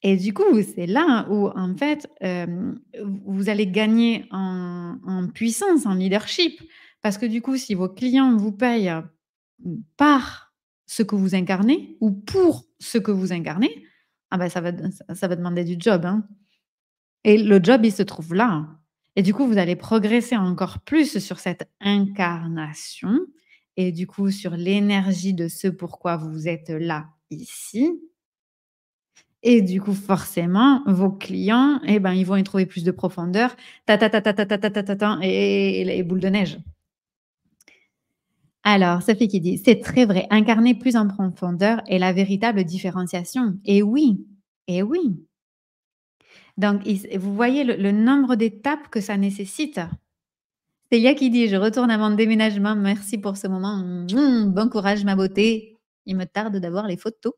et du coup, c'est là où en fait, vous allez gagner en puissance, en leadership. Parce que du coup, si vos clients vous payent, par ce que vous incarnez ou pour ce que vous incarnez, ah bah, ça va demander du job, hein, et le job, il se trouve là, et du coup, vous allez progresser encore plus sur cette incarnation, et du coup, sur l'énergie de ce pourquoi vous êtes là, ici, et du coup, forcément, vos clients, eh ben, ils vont y trouver plus de profondeur, ta ta ta ta ta ta ta ta ta ta et les boules de neige. Alors, Sophie qui dit: «C'est très vrai, incarner plus en profondeur est la véritable différenciation». Et oui. Donc vous voyez le nombre d'étapes que ça nécessite? Célia qui dit: «Je retourne à mon déménagement, merci pour ce moment. Bon courage ma beauté. Il me tarde d'avoir les photos».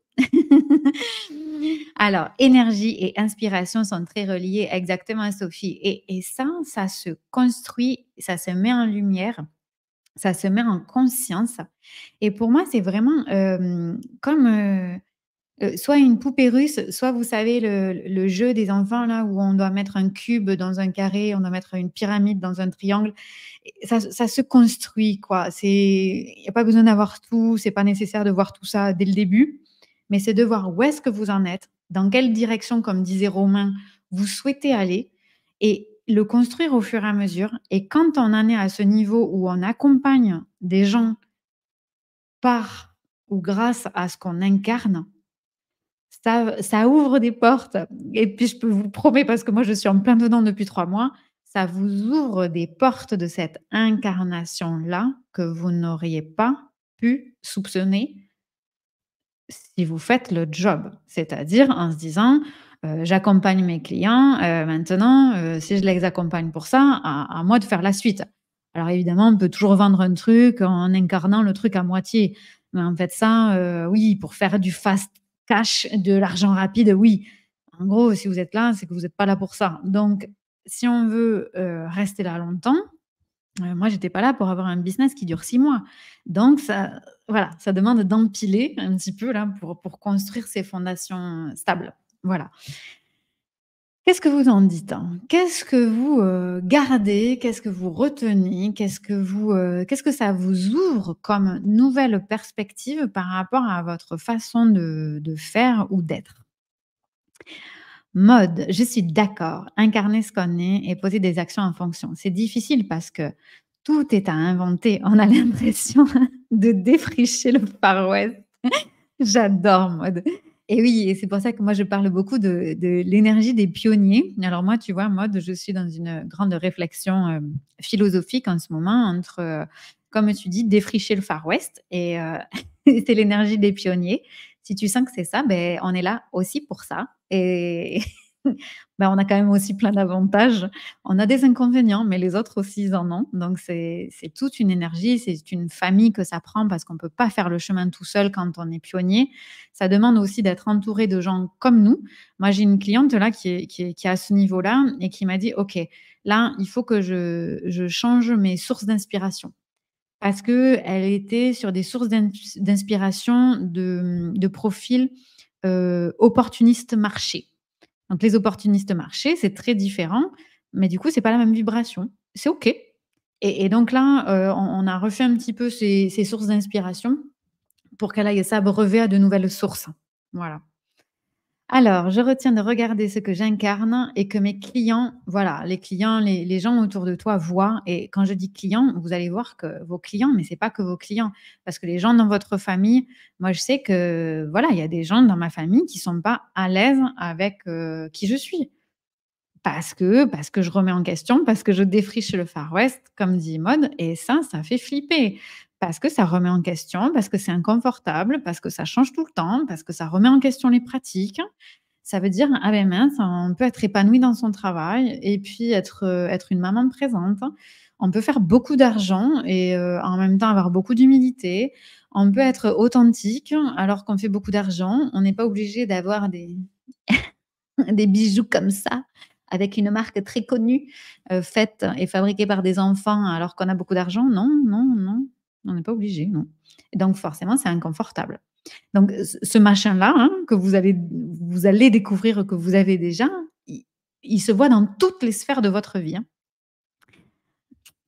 Alors, énergie et inspiration sont très reliées, exactement Sophie, et ça se construit, ça se met en lumière, ça se met en conscience, et pour moi, c'est vraiment, comme, soit une poupée russe, soit vous savez le jeu des enfants là où on doit mettre un cube dans un carré, on doit mettre une pyramide dans un triangle, et ça se construit quoi. Il y a pas besoin d'avoir tout, c'est pas nécessaire de voir tout ça dès le début, mais c'est de voir où est-ce que vous en êtes, dans quelle direction, comme disait Romain, vous souhaitez aller, et le construire au fur et à mesure, et quand on en est à ce niveau où on accompagne des gens par ou grâce à ce qu'on incarne, ça ouvre des portes, et puis je peux vous promets, parce que moi je suis en plein dedans depuis 3 mois, ça vous ouvre des portes de cette incarnation-là que vous n'auriez pas pu soupçonner si vous faites le job. C'est-à-dire en se disant, «J'accompagne mes clients, maintenant, si je les accompagne pour ça, à moi de faire la suite». Alors évidemment, on peut toujours vendre un truc en incarnant le truc à moitié, mais en fait ça, oui, pour faire du fast cash, de l'argent rapide, oui. En gros, si vous êtes là, c'est que vous êtes pas là pour ça. Donc si on veut, rester là longtemps, moi, j'étais pas là pour avoir un business qui dure 6 mois. Donc ça, voilà, ça demande d'empiler un petit peu là pour construire ces fondations stables. Voilà. Qu'est-ce que vous en dites, hein? Qu'est-ce que vous, gardez? Qu'est-ce que vous retenez? Qu'est-ce que ça vous ouvre comme nouvelle perspective par rapport à votre façon de faire ou d'être? Mode, je suis d'accord. Incarner ce qu'on est et poser des actions en fonction. C'est difficile parce que tout est à inventer. On a l'impression de défricher le Far West. J'adore mode. Et oui, et c'est pour ça que moi je parle beaucoup de l'énergie des pionniers. Alors moi, tu vois, mode, je suis dans une grande réflexion, philosophique en ce moment entre, comme tu dis, défricher le Far West et c'est l'énergie des pionniers. Si tu sens que c'est ça, ben on est là aussi pour ça, et ben on a quand même aussi plein d'avantages. On a des inconvénients, mais les autres aussi, ils en ont. Donc c'est toute une énergie, c'est une famille que ça prend parce qu'on ne peut pas faire le chemin tout seul quand on est pionnier. Ça demande aussi d'être entouré de gens comme nous. Moi, j'ai une cliente là qui est à ce niveau-là et qui m'a dit: «OK, là, il faut que je change mes sources d'inspiration». Parce qu'elle était sur des sources d'inspiration de profils, opportunistes marché. Donc les opportunistes marché, c'est très différent, mais du coup, c'est pas la même vibration. C'est OK, et donc là, on a refait un petit peu ses sources d'inspiration pour qu'elle aille s'abreuver à de nouvelles sources. Voilà. Alors, je retiens de regarder ce que j'incarne et que mes clients, voilà, les clients, les gens autour de toi voient. Et quand je dis clients, vous allez voir que vos clients, mais c'est pas que vos clients, parce que les gens dans votre famille, moi, je sais que, voilà, il y a des gens dans ma famille qui sont pas à l'aise avec qui je suis. Parce que je remets en question, parce que je défriche le Far West, comme dit Maud, et ça fait flipper. Parce que ça remet en question, parce que c'est inconfortable, parce que ça change tout le temps, parce que ça remet en question les pratiques. Ça veut dire: «Ah ben mince, on peut être épanoui dans son travail et puis être une maman présente. On peut faire beaucoup d'argent et en même temps avoir beaucoup d'humilité. On peut être authentique alors qu'on fait beaucoup d'argent. On n'est pas obligé d'avoir des bijoux comme ça, avec une marque très connue, faite et fabriquée par des enfants alors qu'on a beaucoup d'argent. Non, non, non, on n'est pas obligé, non. Et donc forcément, c'est inconfortable. Donc ce machin-là, hein, que vous allez découvrir que vous avez déjà, il se voit dans toutes les sphères de votre vie, hein.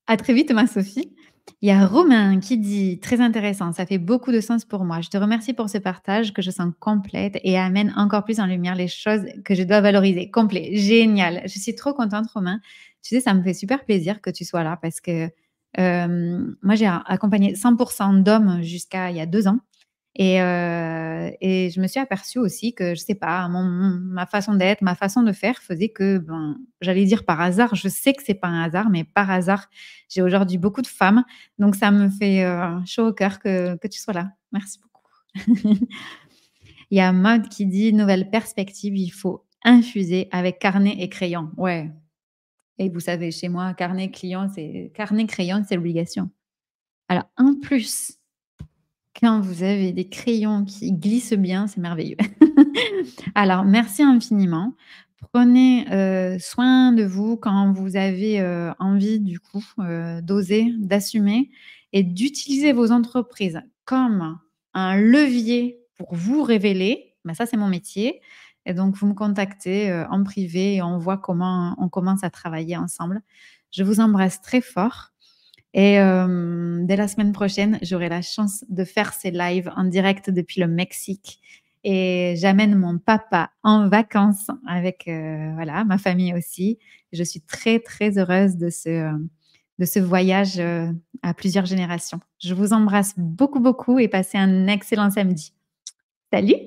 À très vite, ma Sophie. Il y a Romain qui dit: «Très intéressant, ça fait beaucoup de sens pour moi. Je te remercie pour ce partage que je sens complète et amène encore plus en lumière les choses que je dois valoriser». Complet, génial. Je suis trop contente, Romain. Tu sais, ça me fait super plaisir que tu sois là parce que, moi, j'ai accompagné 100 d'hommes jusqu'à il y a 2 ans. Et je me suis aperçue aussi que, je sais pas, ma façon d'être, ma façon de faire faisait que, ben, j'allais dire par hasard, je sais que c'est pas un hasard, mais par hasard, j'ai aujourd'hui beaucoup de femmes. Donc ça me fait, chaud au cœur que tu sois là. Merci beaucoup. Il y a Maud qui dit: «Nouvelle perspective, il faut infuser avec carnet et crayon». Ouais, et vous savez, chez moi, carnet, crayon, c'est l'obligation. Alors en plus, quand vous avez des crayons qui glissent bien, c'est merveilleux. Alors merci infiniment. Prenez, soin de vous quand vous avez, envie du coup, d'oser, d'assumer et d'utiliser vos entreprises comme un levier pour vous révéler. Bah, ça, c'est mon métier et donc vous me contactez, en privé et on voit comment on commence à travailler ensemble. Je vous embrasse très fort et dès la semaine prochaine, j'aurai la chance de faire ces lives en direct depuis le Mexique et j'amène mon papa en vacances avec, voilà, ma famille aussi. Je suis très, très heureuse de ce voyage, à plusieurs générations. Je vous embrasse beaucoup, beaucoup et passez un excellent samedi. Salut!